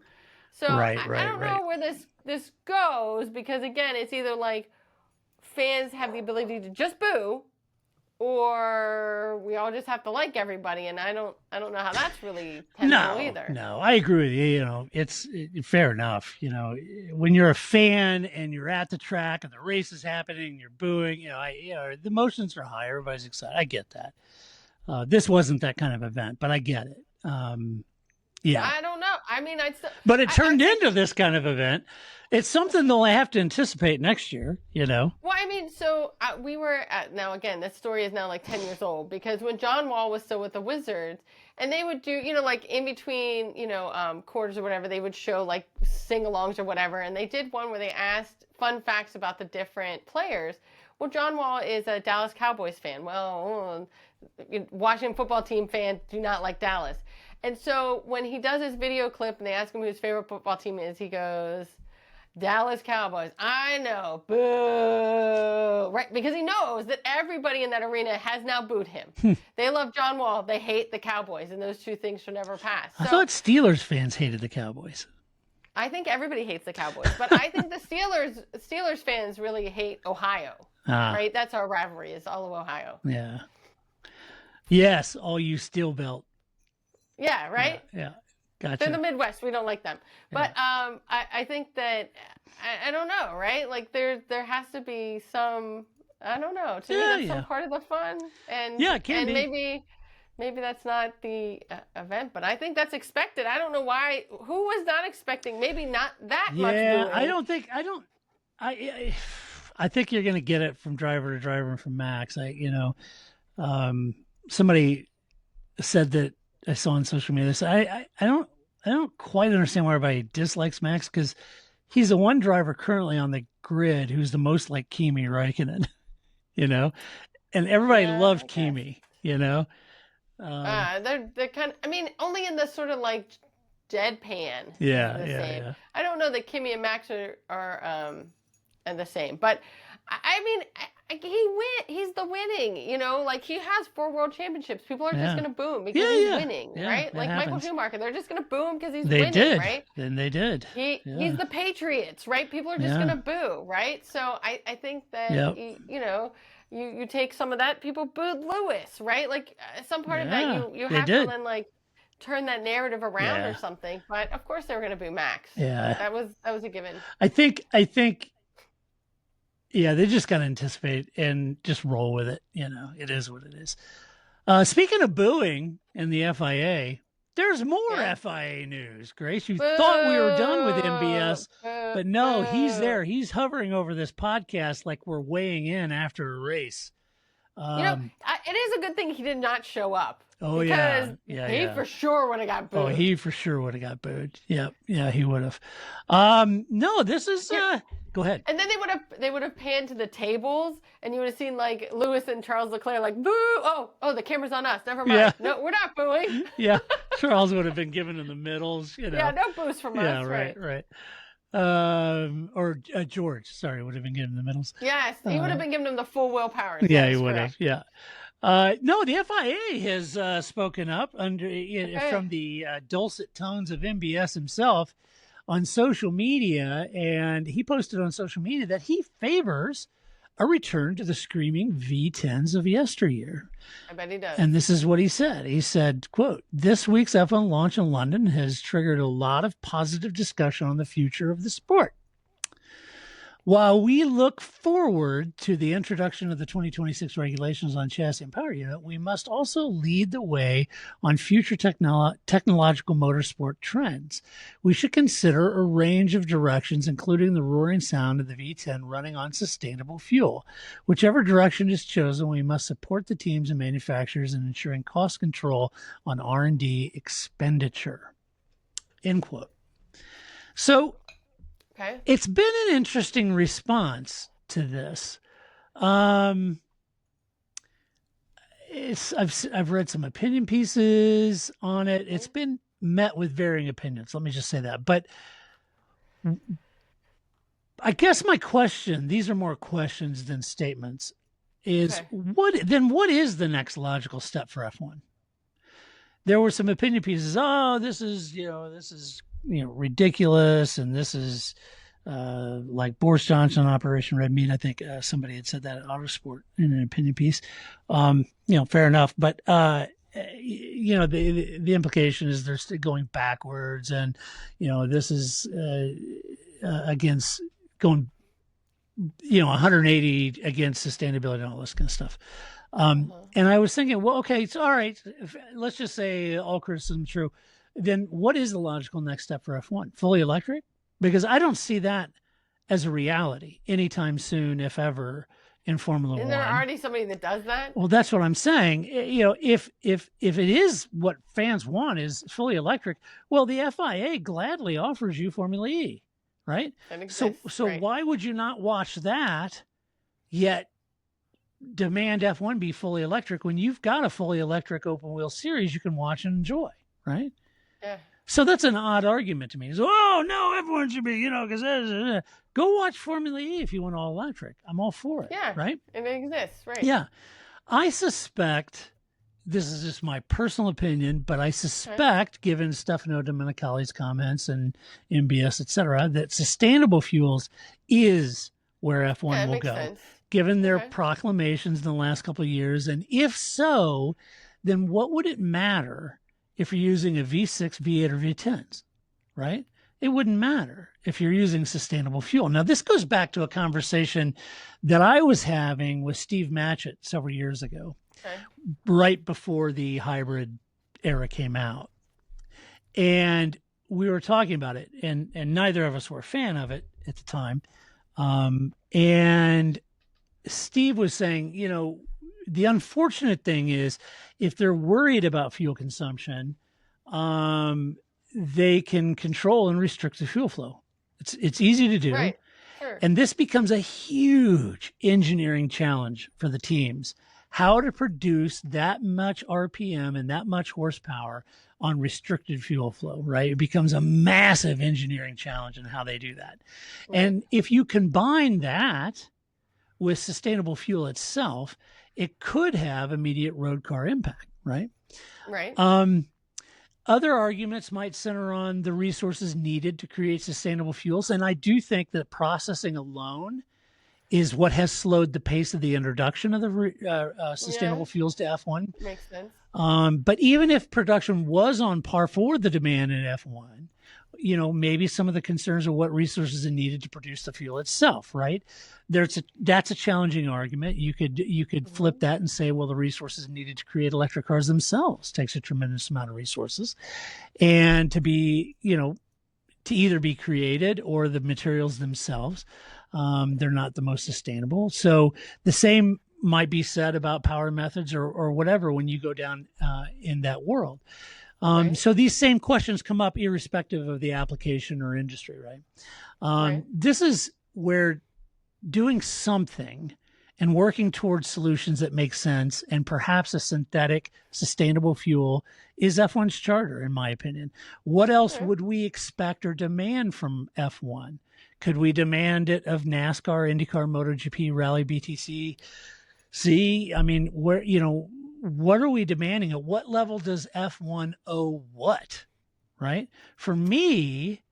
So I don't know where this goes, because again, it's either like fans have the ability to just boo, or we all just have to like everybody, and I don't know how that's really tenable either. No, I agree with you. It's fair enough. When you're a fan and you're at the track and the race is happening, and you're booing. The emotions are high. Everybody's excited. I get that. This wasn't that kind of event, but I get it. Yeah, I don't know. I mean, but it turned into this kind of event. It's something they'll have to anticipate next year, Well, I mean, so we were now again, this story is now like 10 years old, because when John Wall was still with the Wizards, and they would do, like in between, quarters or whatever, they would show like sing-alongs or whatever. And they did one where they asked fun facts about the different players. Well, John Wall is a Dallas Cowboys fan. Well, Washington football team fans do not like Dallas. And so when he does his video clip and they ask him who his favorite football team is, he goes, Dallas Cowboys. I know. Boo. Right? Because he knows that everybody in that arena has now booed him. They love John Wall. They hate the Cowboys. And those two things should never pass. I thought Steelers fans hated the Cowboys. I think everybody hates the Cowboys. But I think the Steelers fans really hate Ohio. Right? That's our rivalry, is all of Ohio. Yeah. Yes, all you steel belt. Yeah, right? Yeah. Gotcha. They're the Midwest. We don't like them. But I think that, I don't know, right? Like there has to be some, I don't know. To me, that's some part of the fun. And it can be. Maybe that's not the event, but I think that's expected. I don't know why. Who was not expecting? Maybe not that much. Yeah, I think you're going to get it from driver to driver and from Max. Somebody said that, I saw on social media. So I don't quite understand why everybody dislikes Max, because he's the one driver currently on the grid who's the most like Kimi Räikkönen, and everybody loved Kimi, they're kind of, I mean, only in the sort of like deadpan. Yeah. I don't know that Kimi and Max are the same, but I mean, he's the winning, like he has 4 world championships. People are just going to boo him because he's winning, right? Like happens. Michael Schumacher, they're just going to boo him because he's winning, right? Then they did. He's the Patriots, right? People are just going to boo, right? So I think that, you take some of that. People booed Lewis, right? Like some part of that you have to then like turn that narrative around or something. But of course they were going to boo Max. Yeah. That was a given. I think they just got to anticipate and just roll with it. It is what it is. Speaking of booing in the FIA, there's more FIA news, Grace. You thought we were done with MBS, but no, he's there. He's hovering over this podcast like we're weighing in after a race. It is a good thing he did not show up. Oh, because he for sure would have got booed. Oh, he for sure would have got booed. Yep. Yeah, he would have. No, this is... Go ahead. And then they would have panned to the tables, and you would have seen like Lewis and Charles Leclerc like boo. Oh, the camera's on us. Never mind. Yeah. No, we're not booing. Yeah, Charles would have been given in the middles. Yeah, no boos from us. Yeah, right. Or George, sorry, would have been given the middles. Yes, he would have been giving him the full willpower. Yeah, he would have. Yeah. No, the FIA has spoken up from the dulcet tones of MBS himself on social media, and he posted on social media that he favors a return to the screaming V10s of yesteryear. I bet he does. And this is what he said. He said, quote, "This week's F1 launch in London has triggered a lot of positive discussion on the future of the sport. While we look forward to the introduction of the 2026 regulations on chassis and power unit, we must also lead the way on future technological motorsport trends. We should consider a range of directions, including the roaring sound of the V10 running on sustainable fuel. Whichever direction is chosen, we must support the teams and manufacturers in ensuring cost control on R&D expenditure. End quote. So, okay. It's been an interesting response to this. I've read some opinion pieces on it. It's been met with varying opinions. Let me just say that. But I guess my question, these are more questions than statements, is what is the next logical step for F1? There were some opinion pieces. Oh, this is ridiculous, and this is like Boris Johnson, Operation Red Meat. I think somebody had said that at Autosport in an opinion piece. Fair enough, but the implication is they're still going backwards, and this is against going 180 against sustainability and all this kind of stuff. And I was thinking, well, okay, it's all right. Let's just say all criticism is true. Then what is the logical next step for F1? Fully electric? Because I don't see that as a reality anytime soon, if ever, in Formula One. Isn't there already somebody that does that? Well, that's what I'm saying. If it is what fans want is fully electric, well, the FIA gladly offers you Formula E, right? So right. Why would you not watch that, yet demand F1 be fully electric when you've got a fully electric open wheel series you can watch and enjoy, right? Yeah. So that's an odd argument to me. So, oh no, everyone should be, because go watch Formula E if you want all electric. I'm all for it. Yeah. Right. It exists. Right. Yeah. I suspect, this is just my personal opinion, but I suspect, given Stefano Domenicali's comments and MBS, et cetera, that sustainable fuels is where F1 will go. Sense. Given their proclamations in the last couple of years. And if so, then what would it matter if you're using a V6, V8, or V10s, right? It wouldn't matter if you're using sustainable fuel. Now, this goes back to a conversation that I was having with Steve Matchett several years ago, right before the hybrid era came out. And we were talking about it, and neither of us were a fan of it at the time. And Steve was saying, the unfortunate thing is if they're worried about fuel consumption, they can control and restrict the fuel flow. It's easy to do. Right. Sure. And this becomes a huge engineering challenge for the teams, how to produce that much RPM and that much horsepower on restricted fuel flow, right? It becomes a massive engineering challenge in how they do that. Right. And if you combine that with sustainable fuel itself, it could have immediate road car impact, right? Right. Other arguments might center on the resources needed to create sustainable fuels. And I do think that processing alone is what has slowed the pace of the introduction of the sustainable fuels to F1. Makes sense. But even if production was on par for the demand in F1, maybe some of the concerns are what resources are needed to produce the fuel itself, right? That's a challenging argument. You could flip that and say, well, the resources needed to create electric cars themselves takes a tremendous amount of resources, and to be, to either be created or the materials themselves, they're not the most sustainable. So the same might be said about power methods or whatever when you go down in that world. So these same questions come up irrespective of the application or industry, right? This is where doing something and working towards solutions that make sense and perhaps a synthetic sustainable fuel is F1's charter, in my opinion. What else would we expect or demand from F1? Could we demand it of NASCAR, IndyCar, MotoGP, Rally, BTC? I mean, what are we demanding? At what level does F1 owe what, right? For me,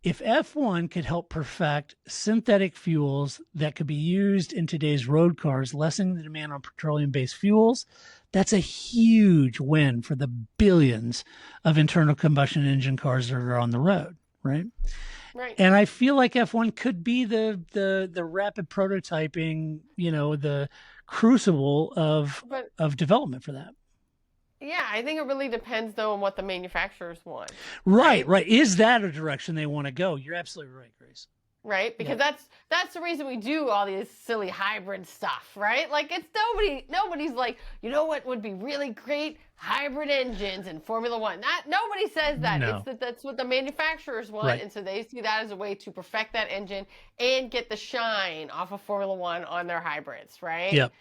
if F1 could help perfect synthetic fuels that could be used in today's road cars, lessening the demand on petroleum-based fuels, that's a huge win for the billions of internal combustion engine cars that are on the road, right? Right. And I feel like F1 could be the rapid prototyping, the crucible of development for that. Yeah, I think it really depends, though, on what the manufacturers want. Right. Is that a direction they want to go? You're absolutely right, Grace. Right? Because that's the reason we do all these silly hybrid stuff, right? Like, it's nobody's like, you know what would be really great? Hybrid engines in Formula One. Nobody says that. No. That's what the manufacturers want, right. And so they see that as a way to perfect that engine and get the shine off of Formula One on their hybrids, right? Yep.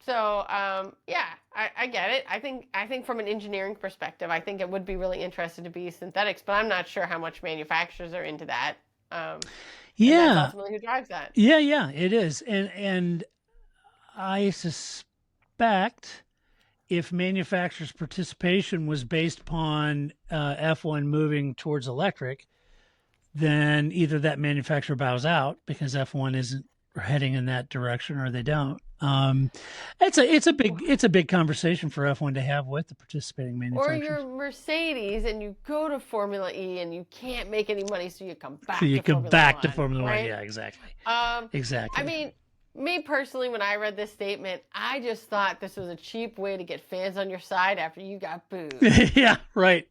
So, I get it. I think from an engineering perspective, I think it would be really interesting to be synthetics, but I'm not sure how much manufacturers are into that. Yeah. That's ultimately who drives that. Yeah, it is. And I suspect if manufacturers' participation was based upon F1 moving towards electric, then either that manufacturer bows out because F1 isn't heading in that direction, or they don't. It's a big conversation for F1 to have with the participating manufacturers. Or you're Mercedes and you go to Formula E and you can't make any money, so you come back. To Formula One. Yeah, exactly. Exactly. I mean, me personally, when I read this statement, I just thought this was a cheap way to get fans on your side after you got booed. Yeah, right.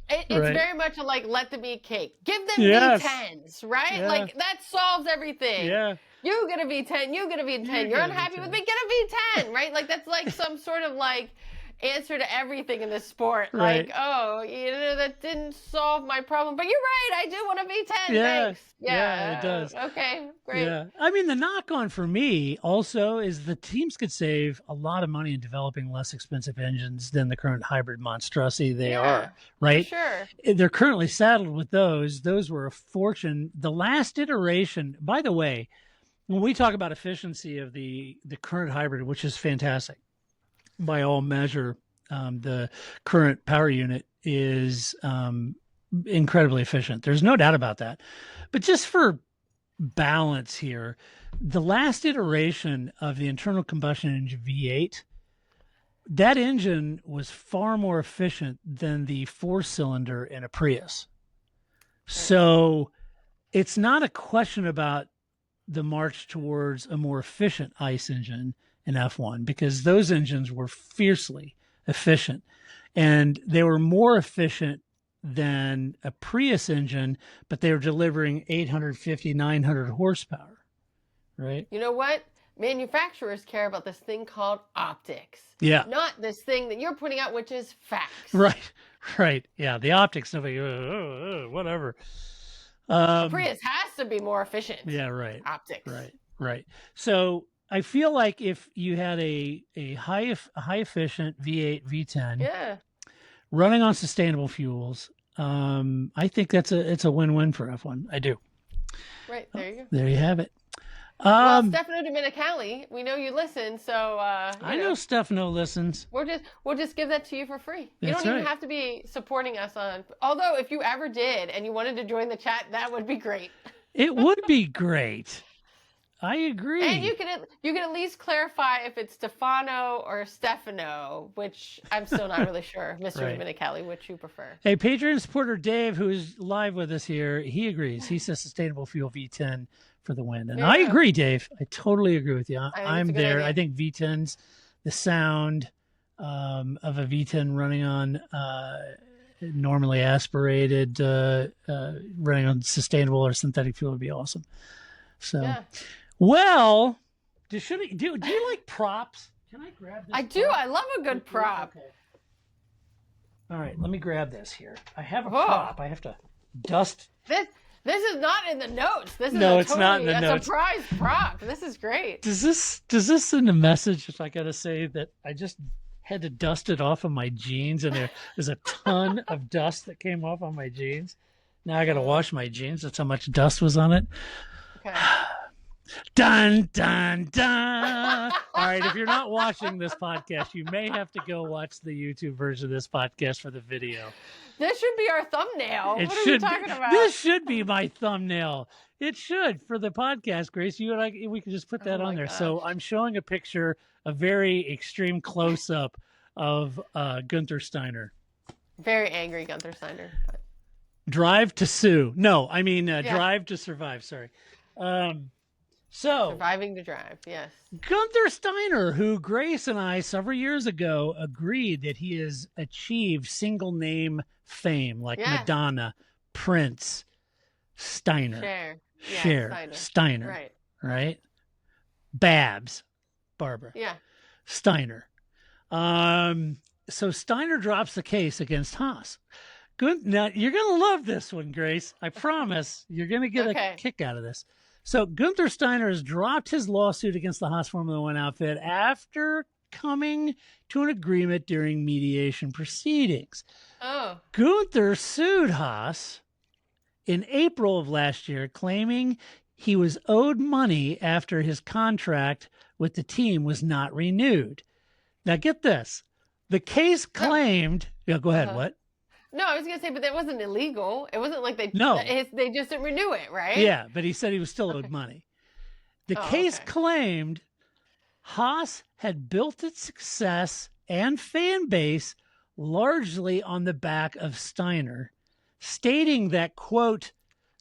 It's very much like, let them eat cake. Give them V10s, right? Yeah. Like, that solves everything. Yeah. You get a V10, you get a V10. You're unhappy with me, get a V10, right? Like, that's like some sort of like answer to everything in this sport. Right. Like, that didn't solve my problem. But you're right, I do want a V10. Yeah. Thanks. Yeah, it does. Okay, great. Yeah. I mean, the knock on for me also is the teams could save a lot of money in developing less expensive engines than the current hybrid monstrosity they are, right? Sure. They're currently saddled with those. Those were a fortune. The last iteration, by the way, when we talk about efficiency of the current hybrid, which is fantastic by all measure, the current power unit is incredibly efficient. There's no doubt about that. But just for balance here, the last iteration of the internal combustion engine V8, that engine was far more efficient than the 4-cylinder in a Prius. So it's not a question about the march towards a more efficient ICE engine in F1, because those engines were fiercely efficient, and they were more efficient than a Prius engine, but they were delivering 850, 900 horsepower, right? You know what? Manufacturers care about this thing called optics. Yeah. Not this thing that you're putting out, which is facts. Right. Yeah, the optics, nobody, whatever. Prius has to be more efficient. Yeah, right. Optics. Right. So I feel like if you had a high efficient V8, V10, running on sustainable fuels, I think it's a win-win for F1. I do. Right, there you go. There you have it. Well, Stefano Domenicali, we know you listen, so I know Stefano listens. We'll just give that to you for free. That's you don't even have to be supporting us on. Although, if you ever did and you wanted to join the chat, that would be great. It would be great. I agree. And you can at least clarify if it's Stefano or Stefano, which I'm still not really sure, Mr. Domenicali, which you prefer. Hey, Patreon supporter Dave, who's live with us here, he agrees. He says sustainable fuel V10 for the win. And I agree, Dave. I totally agree with you. I'm there. I think V10's the sound of a V10 running on normally aspirated, running on sustainable or synthetic fuel would be awesome. So, well, do you like props? Can I grab this? I do. I love a good prop. Okay. All right, let me grab this here. I have a prop. I have to dust. This is not in the notes. This is not in the notes. Surprise prop. This is great. Does this send a message if I gotta say that I just had to dust it off of my jeans and there's a ton of dust that came off on my jeans? Now I gotta wash my jeans. That's how much dust was on it. Okay. Dun, dun, dun. All right, if you're not watching this podcast, you may have to go watch the YouTube version of this podcast for the video. This should be our thumbnail. What are you talking about? This should be my thumbnail. It should for the podcast, Grace. You and I, we can just put that on there. Gosh. So I'm showing a picture, a very extreme close-up of Gunther Steiner. Very angry Gunther Steiner. Drive to Sue. No, I mean Drive to Survive. Sorry. So Surviving to Drive. Yes. Gunther Steiner, who Grace and I several years ago agreed that he has achieved single name fame, like Madonna, Prince, Steiner, Cher, Steiner, right? Babs, Barbara, Steiner. So Steiner drops the case against Haas. Good. Now you're gonna love this one, Grace. I promise you're gonna get a kick out of this. So Gunther Steiner has dropped his lawsuit against the Haas Formula One outfit after coming to an agreement during mediation proceedings. Oh. Gunther sued Haas in April of last year, claiming he was owed money after his contract with the team was not renewed. Now get this. The case claimed... Yeah, go ahead. What? No, I was going to say, but that wasn't illegal. It wasn't like they just didn't renew it, right? Yeah, but he said he was still owed money. The case claimed Haas had built its success and fan base largely on the back of Steiner, stating that, quote,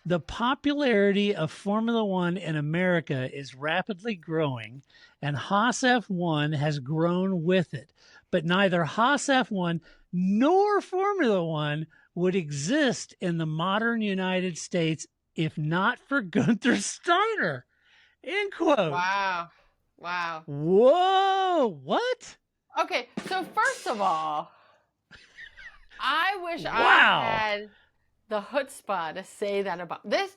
the popularity of Formula One in America is rapidly growing, and Haas F1 has grown with it. But neither Haas F1 nor Formula One would exist in the modern United States if not for Gunther Steiner. End quote. Wow. Whoa. What? Okay, so first of all, I wish I had the chutzpah to say that about this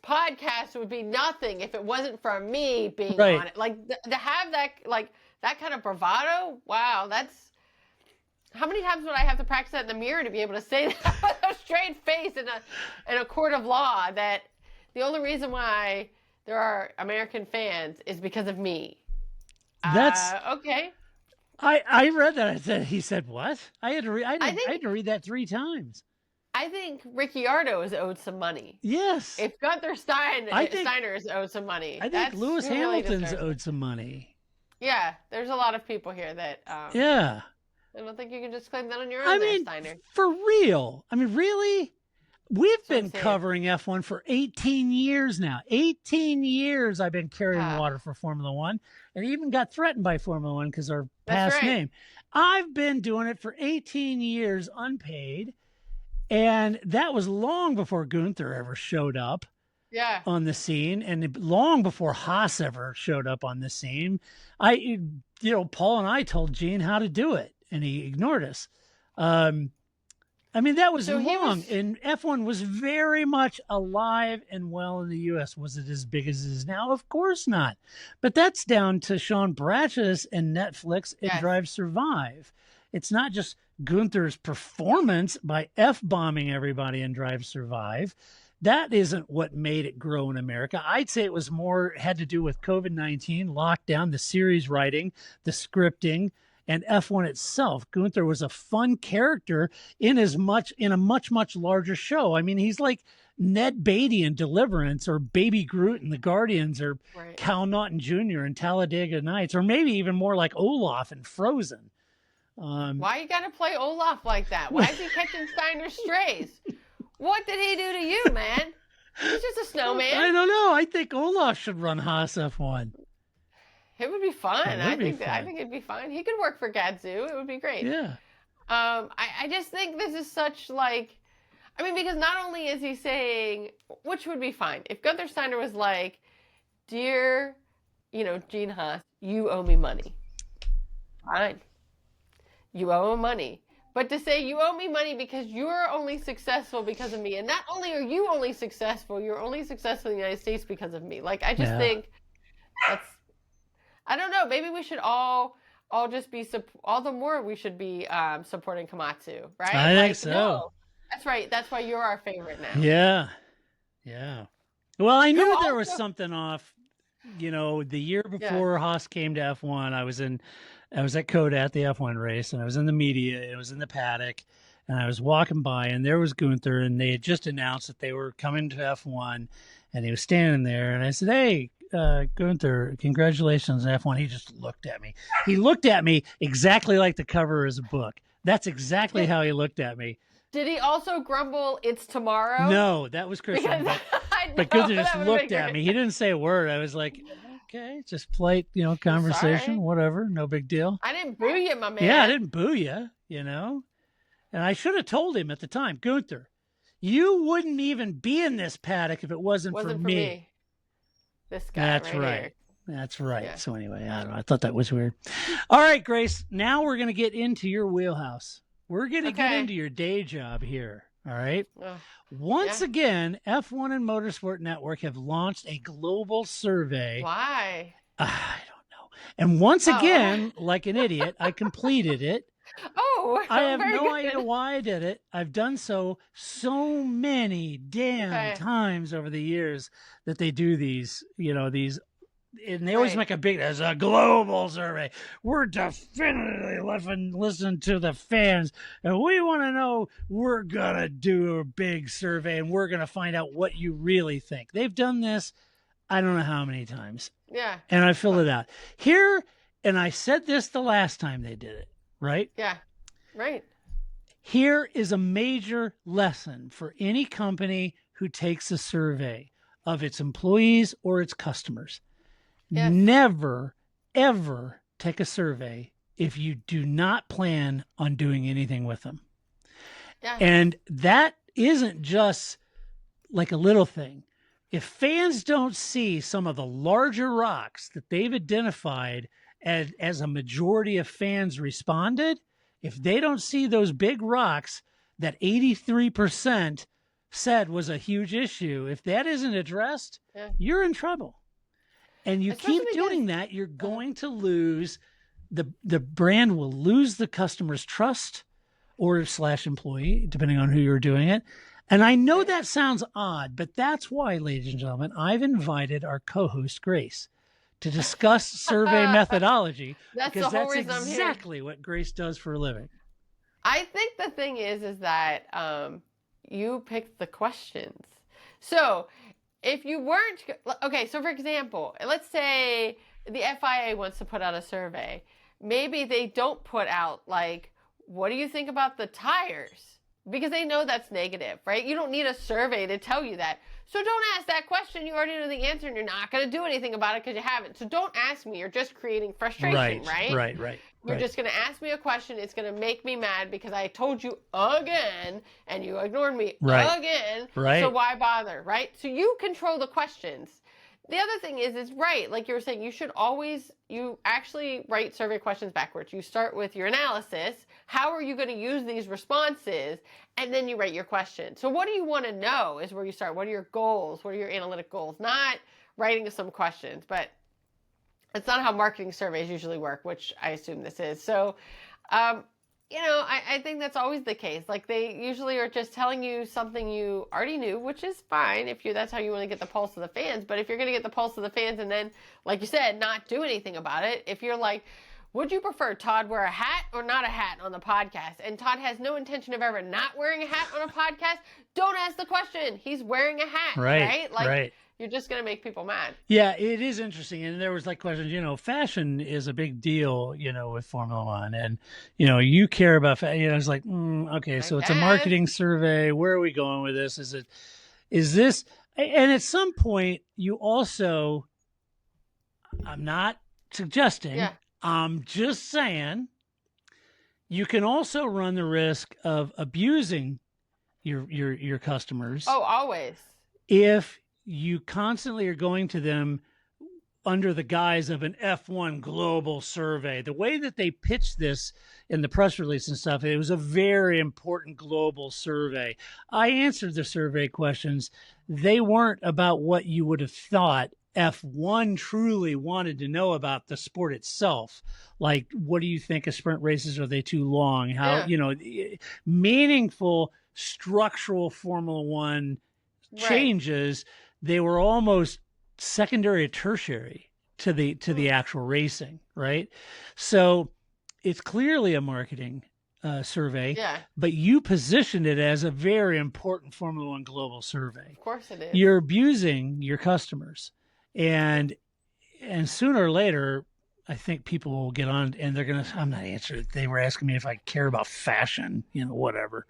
podcast would be nothing if it wasn't for me being on it. Like to have that, like that kind of bravado. Wow, that's how many times would I have to practice that in the mirror to be able to say that with a straight face in a court of law? That the only reason why there are American fans is because of me. That's okay. I read that. He said what? I had to read that 3 times. I think Ricciardo is owed some money. Yes. If Gunther Steiner is owed some money. I think Lewis Hamilton's owed some money. Yeah, there's a lot of people here that. Yeah. I don't think you can just claim that on your own, Steiner. For real. I mean, really? We've been covering F1 for 18 years now. 18 years I've been carrying water for Formula One, and even got threatened by Formula One because our past name. I've been doing it for 18 years unpaid, and that was long before Gunther ever showed up on the scene, and long before Haas ever showed up on the scene. Paul and I told Gene how to do it, and he ignored us. I mean, that was long, and F1 was very much alive and well in the U.S. Was it as big as it is now? Of course not. But that's down to Sean Bratches and Netflix and Drive Survive. It's not just Gunther's performance by F-bombing everybody in Drive Survive. That isn't what made it grow in America. I'd say it was had to do with COVID-19, lockdown, the series writing, the scripting, and F1 itself. Gunther was a fun character in a much, much larger show. I mean, he's like Ned Beatty in Deliverance, or Baby Groot in The Guardians, or Cal Naughton Jr. in Talladega Nights, or maybe even more like Olaf in Frozen. Why you got to play Olaf like that? Why is he catching Steiner's strays? What did he do to you, man? He's just a snowman. I don't know. I think Olaf should run Haas F1. It would be fun. I think it'd be fun. He could work for Gadzoo. It would be great. Yeah. I just think this is such because not only is he saying, which would be fine, if Gunther Steiner was like, dear, Gene Haas, you owe me money. Fine. You owe him money. But to say you owe me money because you're only successful because of me, and not only are you only successful, you're only successful in the United States because of me. Like, I just think that's, I don't know. Maybe we should all just be all the more we should be supporting Komatsu, right? I think so. No, that's right. That's why you're our favorite now. Yeah. Well, I knew there was something off. The year before Haas came to F1, I was at CODA at the F1 race, and I was in the media, and I was in the paddock, and I was walking by, and there was Gunther, and they had just announced that they were coming to F1, and he was standing there, and I said, hey, Gunther, congratulations on F1. He just looked at me. He looked at me exactly like the cover of his book. That's exactly how he looked at me. Did he also grumble, "It's tomorrow"? No, that was Christian. But Gunther just looked at me. He didn't say a word. I was like, okay, just polite, conversation, whatever, no big deal. I didn't boo you, my man. Yeah, I didn't boo you, And I should have told him at the time, Gunther, you wouldn't even be in this paddock if it wasn't for me. This guy. That's right. Here. That's right. Yeah. So anyway, I don't know. I thought that was weird. All right, Grace. Now we're going to get into your wheelhouse. We're going to get into your day job here. All right. Once again, F1 and Motorsport Network have launched a global survey. Why? I don't know. And once again, like an idiot, I completed it. Oh, I have no idea why I did it. I've done so many damn times over the years that they do these, and they always make a big, as a global survey. We're definitely listen to the fans, and we want to know, we're going to do a big survey, and we're going to find out what you really think. They've done this, I don't know how many times. Yeah. And I filled it out. Here, and I said this the last time they did it, right? Yeah, right. Here is a major lesson for any company who takes a survey of its employees or its customers. Yes. Never, ever take a survey if you do not plan on doing anything with them. Yeah. And that isn't just like a little thing. If fans don't see some of the larger rocks that they've identified as a majority of fans responded, if they don't see those big rocks that 83% said was a huge issue, if that isn't addressed, you're in trouble. And you keep doing that, you're going to lose, the brand will lose the customer's trust or / employee, depending on who you're doing it. And I know that sounds odd, but that's why, ladies and gentlemen, I've invited our co-host, Grace, to discuss survey methodology, because that's exactly what Grace does for a living. I think the thing is that you picked the questions. So if you weren't, okay, so for example, let's say the FIA wants to put out a survey. Maybe they don't put out, like, what do you think about the tires? Because they know that's negative, right? You don't need a survey to tell you that. So don't ask that question. You already know the answer, and you're not going to do anything about it because you haven't. So don't ask me. You're just creating frustration, right? Right. You're just going to ask me a question. It's going to make me mad because I told you again, and you ignored me again. Right. So why bother, right? So you control the questions. The other thing is right, like you were saying, you actually write survey questions backwards. You start with your analysis. How are you going to use these responses? And then you write your question. So what do you want to know is where you start. What are your goals? What are your analytic goals? Not writing some questions, but it's not how marketing surveys usually work, which I assume this is. So, I think that's always the case. Like, they usually are just telling you something you already knew, which is fine if that's how you want to get the pulse of the fans. But if you're going to get the pulse of the fans and then, like you said, not do anything about it, if you're like, would you prefer Todd wear a hat or not a hat on the podcast? And Todd has no intention of ever not wearing a hat on a podcast. Don't ask the question. He's wearing a hat, right? Like, you're just going to make people mad. Yeah, it is interesting. And there was like questions, fashion is a big deal, with Formula One. And, you care about, it's like, okay, so it's a marketing survey. Where are we going with this? Is this, and at some point you also, I'm not suggesting, I'm just saying, you can also run the risk of abusing your customers. Oh, always. If you constantly are going to them under the guise of an F1 global survey. The way that they pitched this in the press release and stuff, it was a very important global survey. I answered the survey questions. They weren't about what you would have thought F1 truly wanted to know about the sport itself. Like, what do you think of sprint races? Are they too long? How, meaningful structural Formula One changes. They were almost secondary or tertiary to the actual racing, right? So it's clearly a marketing survey, but you positioned it as a very important Formula One global survey. Of course it is. You're abusing your customers, and sooner or later, I think people will get on and they're going to, I'm not answering. They were asking me if I care about fashion, whatever,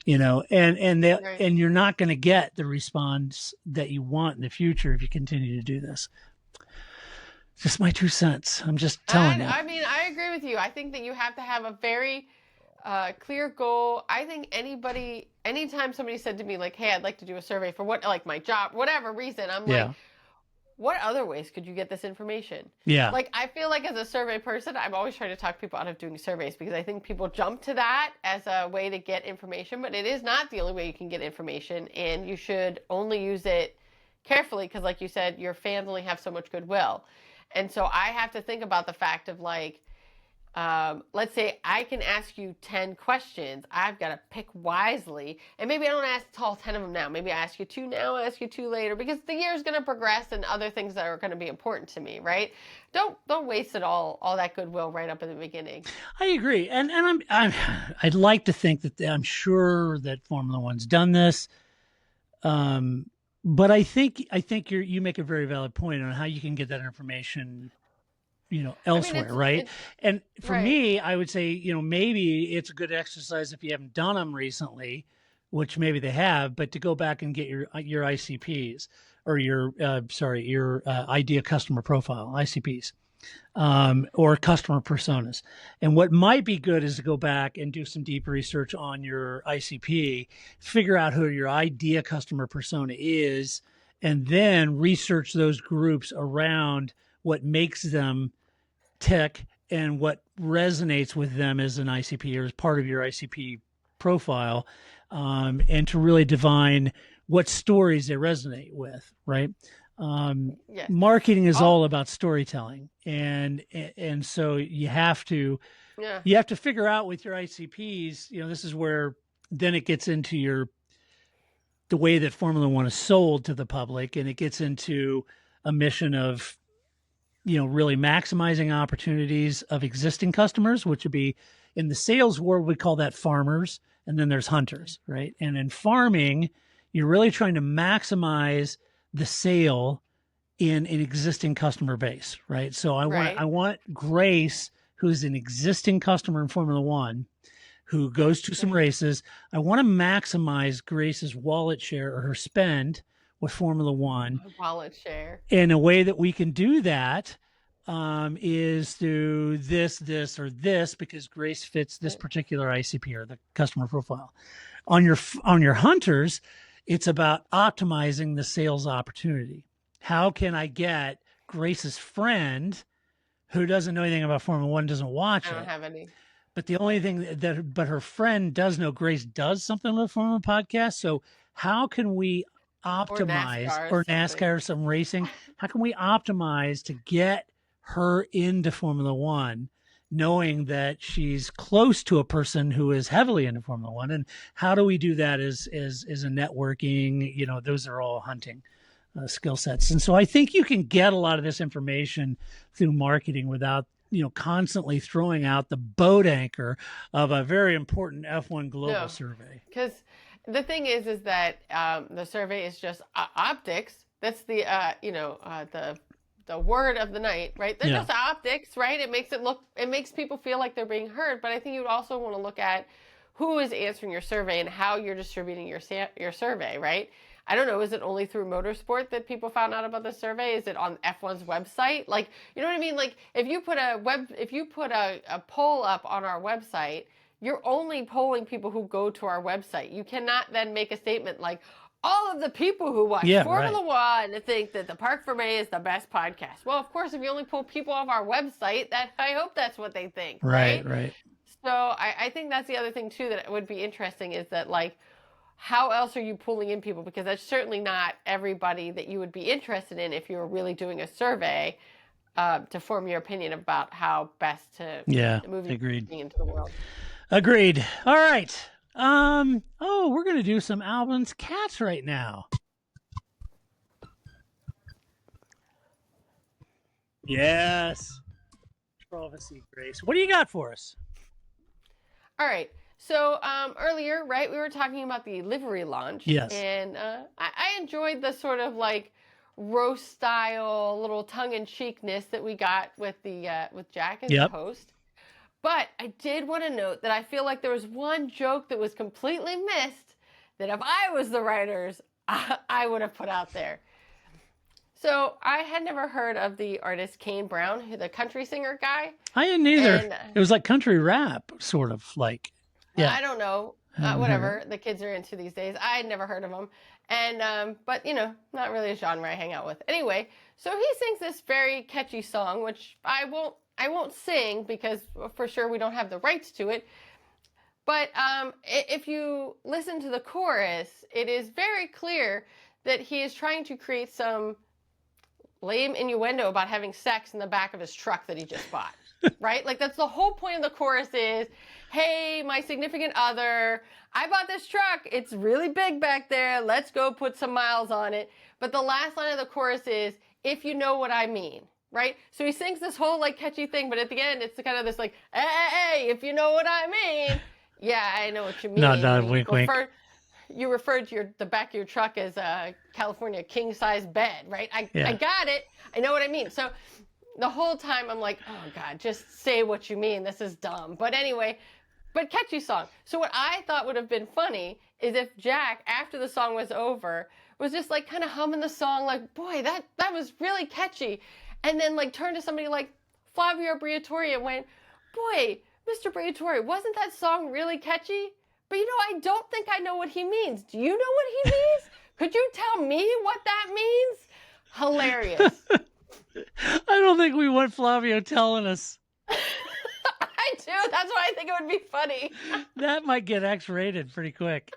and you're not going to get the response that you want in the future if you continue to do this. Just my 2 cents. I'm just telling you. I mean, I agree with you. I think that you have to have a very clear goal. I think anytime somebody said to me like, hey, I'd like to do a survey for like my job, whatever reason, I'm like, what other ways could you get this information? Yeah. Like, I feel like as a survey person, I'm always trying to talk people out of doing surveys because I think people jump to that as a way to get information, but it is not the only way you can get information, and you should only use it carefully because, like you said, your fans only have so much goodwill. And so I have to think about the fact of like, let's say I can ask you 10 questions. I've got to pick wisely. And maybe I don't ask all 10 of them now. Maybe I ask you 2 now, I ask you 2 later, because the year is going to progress and other things that are going to be important to me, right? Don't waste it all that goodwill right up in the beginning. I agree. And I'd like to think that I'm sure that Formula One's done this. But I think you make a very valid point on how you can get that information, elsewhere, right? And for me, I would say, maybe it's a good exercise if you haven't done them recently, which maybe they have, but to go back and get your ICPs or your idea customer profile, ICPs, or customer personas. And what might be good is to go back and do some deep research on your ICP, figure out who your idea customer persona is, and then research those groups around what makes them tick and what resonates with them as an ICP or as part of your ICP profile, and to really divine what stories they resonate with, right? Yes. Marketing is all about storytelling, and so you have to figure out with your ICPs. This is where then it gets into the way that Formula One is sold to the public, and it gets into a mission of really maximizing opportunities of existing customers, which would be in the sales world, we call that farmers, and then there's hunters, right? And in farming, you're really trying to maximize the sale in an existing customer base, right? So I want Grace, who's an existing customer in Formula One, who goes to some races. I want to maximize Grace's wallet share or her spend with Formula One. Wallet share. And a way that we can do that is through this, or this, because Grace fits this particular ICP or the customer profile. On your hunters, it's about optimizing the sales opportunity. How can I get Grace's friend who doesn't know anything about Formula One, doesn't watch it? I don't have any. But the only thing but her friend does know Grace does something with Formula Podcast. So how can we optimize, or NASCAR or some racing? How can we optimize to get her into Formula One, knowing that she's close to a person who is heavily into Formula One? And how do we do that as a networking? Those are all hunting skill sets. And so I think you can get a lot of this information through marketing without, constantly throwing out the boat anchor of a very important F1 global survey. Because the thing is that the survey is just optics. That's the word of the night, right? They're just optics, right? It makes people feel like they're being heard. But I think you would also want to look at who is answering your survey and how you're distributing your survey, right? I don't know. Is it only through motorsport that people found out about the survey? Is it on F1's website? Like, you know what I mean? Like, if you put a poll up on our website, you're only polling people who go to our website. You cannot then make a statement like, all of the people who watch Formula One think that the Park for May is the best podcast. Well, of course, if you only pull people off our website, I hope that's what they think. Right. So I think that's the other thing too that would be interesting is that, like, how else are you pulling in people? Because that's certainly not everybody that you would be interested in if you were really doing a survey to form your opinion about how best to move into the world. Agreed. All right. We're going to do some Albin's Cats right now. Yes. Prophecy, Grace. What do you got for us? All right. So earlier, right, we were talking about the Livery launch. Yes. And I enjoyed the sort of like roast style, little tongue in cheekness that we got with with Jack as the host. But I did want to note that I feel like there was one joke that was completely missed that if I was the writers, I would have put out there. So I had never heard of the artist Kane Brown, the country singer guy. I didn't either. And, it was like country rap, sort of like. Yeah. I don't know. Whatever the kids are into these days. I had never heard of him. And, but, you know, not really a genre I hang out with. Anyway, so he sings this very catchy song, which I won't sing because for sure we don't have the rights to it. But if you listen to the chorus, it is very clear that he is trying to create some lame innuendo about having sex in the back of his truck that he just bought. Right? Like, that's the whole point of the chorus is, hey, my significant other, I bought this truck. It's really big back there. Let's go put some miles on it. But the last line of the chorus is, if you know what I mean. Right? So he sings this whole, like, catchy thing, but at the end, it's kind of this, like, hey, if you know what I mean. Yeah, I know what you mean. No, wink, wink. You referred to the back of your truck as a California king-size bed, right? I got it. I know what I mean. So the whole time I'm like, oh, God, just say what you mean. This is dumb. But anyway, but catchy song. So what I thought would have been funny is if Jack, after the song was over, was just like kind of humming the song like, boy, that was really catchy. And then like turned to somebody like Flavio Briatore and went, boy, Mr. Briatore, wasn't that song really catchy? But you know, I don't think I know what he means. Do you know what he means? Could you tell me what that means? Hilarious. I don't think we want Flavio telling us. I do. That's why I think it would be funny. That might get X-rated pretty quick.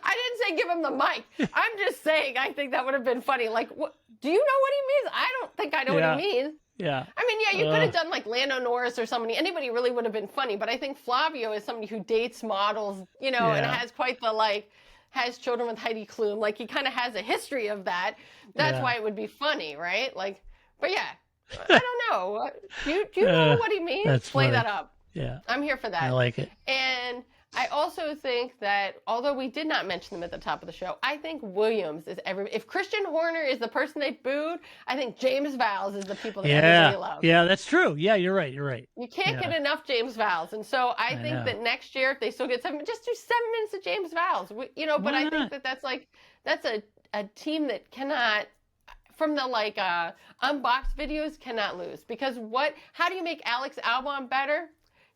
I didn't say give him the mic. I'm just saying I think that would have been funny. Like, what, do you know what he means? I don't think I know what he means. Yeah. I mean, yeah, you could have done like Lando Norris or somebody. Anybody really would have been funny. But I think Flavio is somebody who dates models, you know, and has quite the like, has children with Heidi Klum. Like he kind of has a history of that. That's why it would be funny, right? Like, but yeah, I don't know. Do you know what he means? That's Play funny. that up. Yeah. I'm here for that. I like it. And I also think that, although we did not mention them at the top of the show, I think Williams is if Christian Horner is the person they booed, I think James Vowles is the people that everybody loves. Yeah, that's true. Yeah, you're right. You can't get enough James Vowles. And so I think that next year, if they still get just do 7 minutes of James Vowles. You know, but I think that's a team that cannot, from the like unboxed videos, cannot lose. Because how do you make Alex Albon better?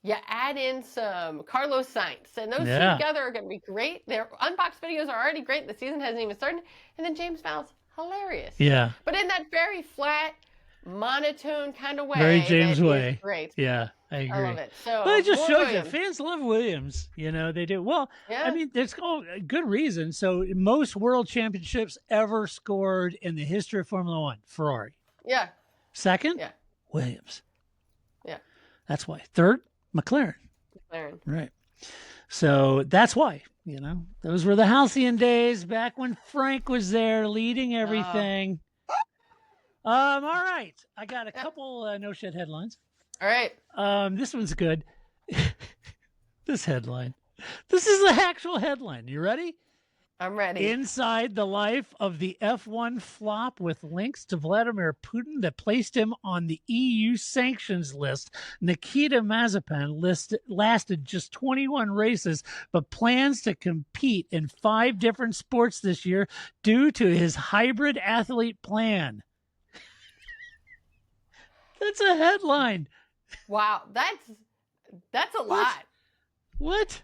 You add in some Carlos Sainz, and those two together are going to be great. Their unboxed videos are already great. The season hasn't even started. And then James Vowles, hilarious. Yeah. But in that very flat, monotone kind of way. Very James way. Great. Yeah, I agree. I love it. So, but it just shows you, fans love Williams. You know, they do. Well, I mean, there's a good reason. So most world championships ever scored in the history of Formula One, Ferrari. Yeah. Second? Yeah. Williams. Yeah. That's why. Third? McLaren. Right. So that's why, you know, those were the halcyon days back when Frank was there leading everything. All right. I got a couple no shit headlines. All right. This one's good. This headline. This is the actual headline. You ready? I'm ready. Inside the life of the F1 flop with links to Vladimir Putin that placed him on the EU sanctions list. Nikita Mazepin lasted just 21 races, but plans to compete in 5 different sports this year due to his hybrid athlete plan. That's a headline. Wow, that's a lot. What?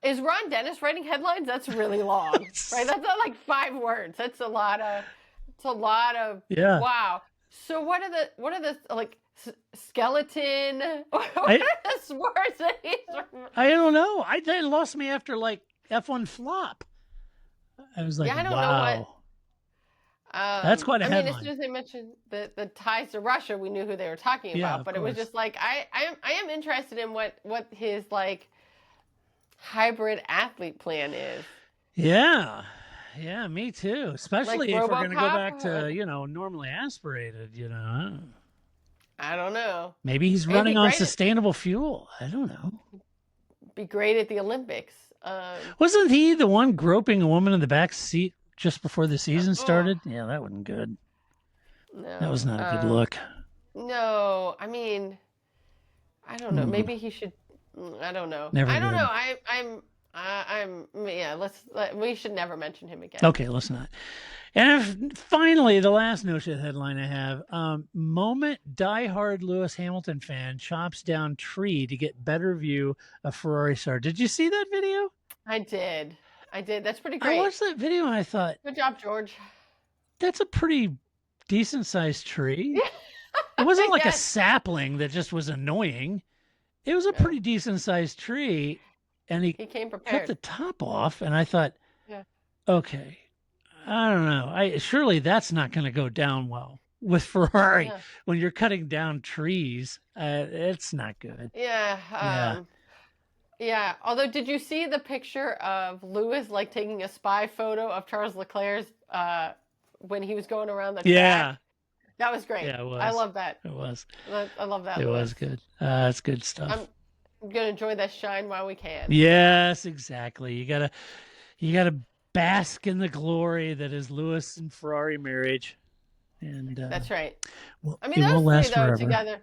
Is Ron Dennis writing headlines? That's really long, right? That's not like 5 words. That's a lot of. Wow. So what are the like skeleton? What are the sports that he's? I don't know. They lost me after like F1 flop. I was like, I don't wow. know what. That's quite a headline. I mean, as soon as they mentioned the ties to Russia, we knew who they were talking about. But it was just like I am interested in what his like hybrid athlete plan is. Yeah, me too. Especially like if we're going to go back to normally aspirated. I don't know. Maybe he's running on sustainable fuel. I don't know. Be great at the Olympics. Wasn't he the one groping a woman in the back seat just before the season started. Yeah, that wasn't good. No, that was not a good look. No, I mean, I don't know. Maybe he should. I don't know. Never I don't good. know. We should never mention him again. Okay, let's not. And finally, the last no-shit headline I have, moment diehard Lewis Hamilton fan chops down tree to get better view of Ferrari star. Did you see that video? I did. That's pretty great. I watched that video and I thought, good job, George. That's a pretty decent-sized tree. It wasn't like a sapling that just was annoying. It was a pretty decent-sized tree, and he came prepared. cut the top off, and I thought, okay, I don't know. Surely that's not going to go down well with Ferrari when you're cutting down trees. It's not good. Yeah. Although, did you see the picture of Lewis like taking a spy photo of Charles Leclerc's when he was going around the track? That was great. Yeah, it was. I love that. It was. I love that. It was good. It's good stuff. I'm gonna enjoy that shine while we can. Yes, exactly. You gotta bask in the glory that is Lewis and Ferrari marriage. And that's right. Well, I mean, those last three though forever. together.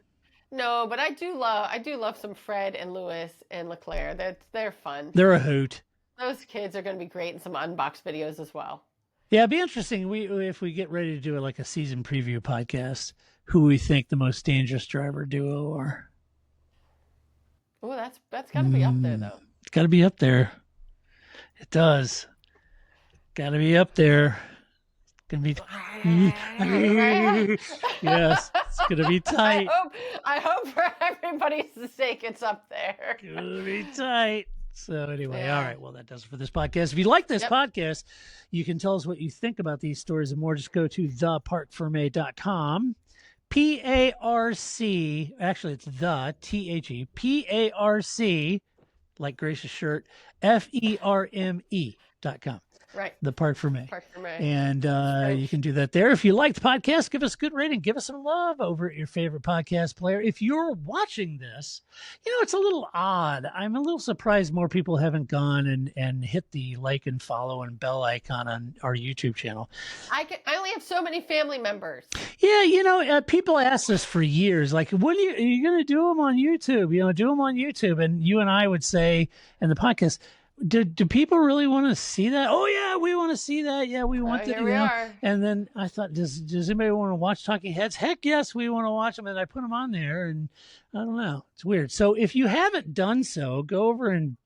No, but I do love some Fred and Lewis and Leclerc. They're fun. They're a hoot. Those kids are going to be great in some unboxed videos as well. Yeah, it'd be interesting. If we get ready to do like a season preview podcast, who we think the most dangerous driver duo are. Oh, that's got to be up there though. It's got to be up there. It does. Got to be up there. It's gonna be. Yes, it's gonna be tight. I hope for everybody's sake it's up there. It's gonna be tight. So anyway, all right. Well, that does it for this podcast. If you like this podcast, you can tell us what you think about these stories and more. Just go to theparcforme.com. P-A-R-C. Actually, it's the T-H-E. P-A-R-C, like Grace's shirt, F-E-R-M-E.com. Right. The Part for Me. Part for Me. And you can do that there. If you like the podcast, give us a good rating. Give us some love over at your favorite podcast player. If you're watching this, it's a little odd. I'm a little surprised more people haven't gone and hit the like and follow and bell icon on our YouTube channel. I only have so many family members. Yeah, people ask us for years, like, when are you going to do them on YouTube? Do them on YouTube. And you and I would say in the podcast, do people really want to see that? Oh yeah, we want to see that. Yeah, we want to. Here we are. And then I thought, does anybody want to watch Talking Heads? Heck yes, we want to watch them. And I put them on there, and I don't know, it's weird. So if you haven't done so, go over and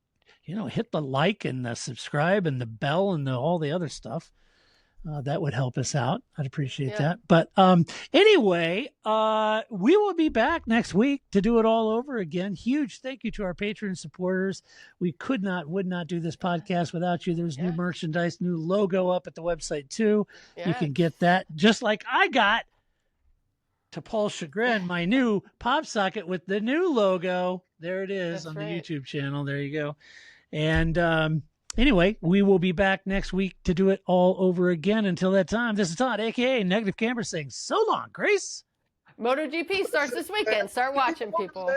hit the like and the subscribe and the bell and all the other stuff. That would help us out. I'd appreciate that. But anyway, we will be back next week to do it all over again. Huge thank you to our Patreon supporters. We would not do this podcast without you. There's new merchandise, new logo up at the website too. You can get that, just like I got, to Paul's chagrin, my new pop socket with the new logo. There it is. That's on the YouTube channel. There you go. And anyway, we will be back next week to do it all over again. Until that time, this is Todd, a.k.a. Negative Camera, saying so long, Grace. MotoGP starts this weekend. Start watching, people.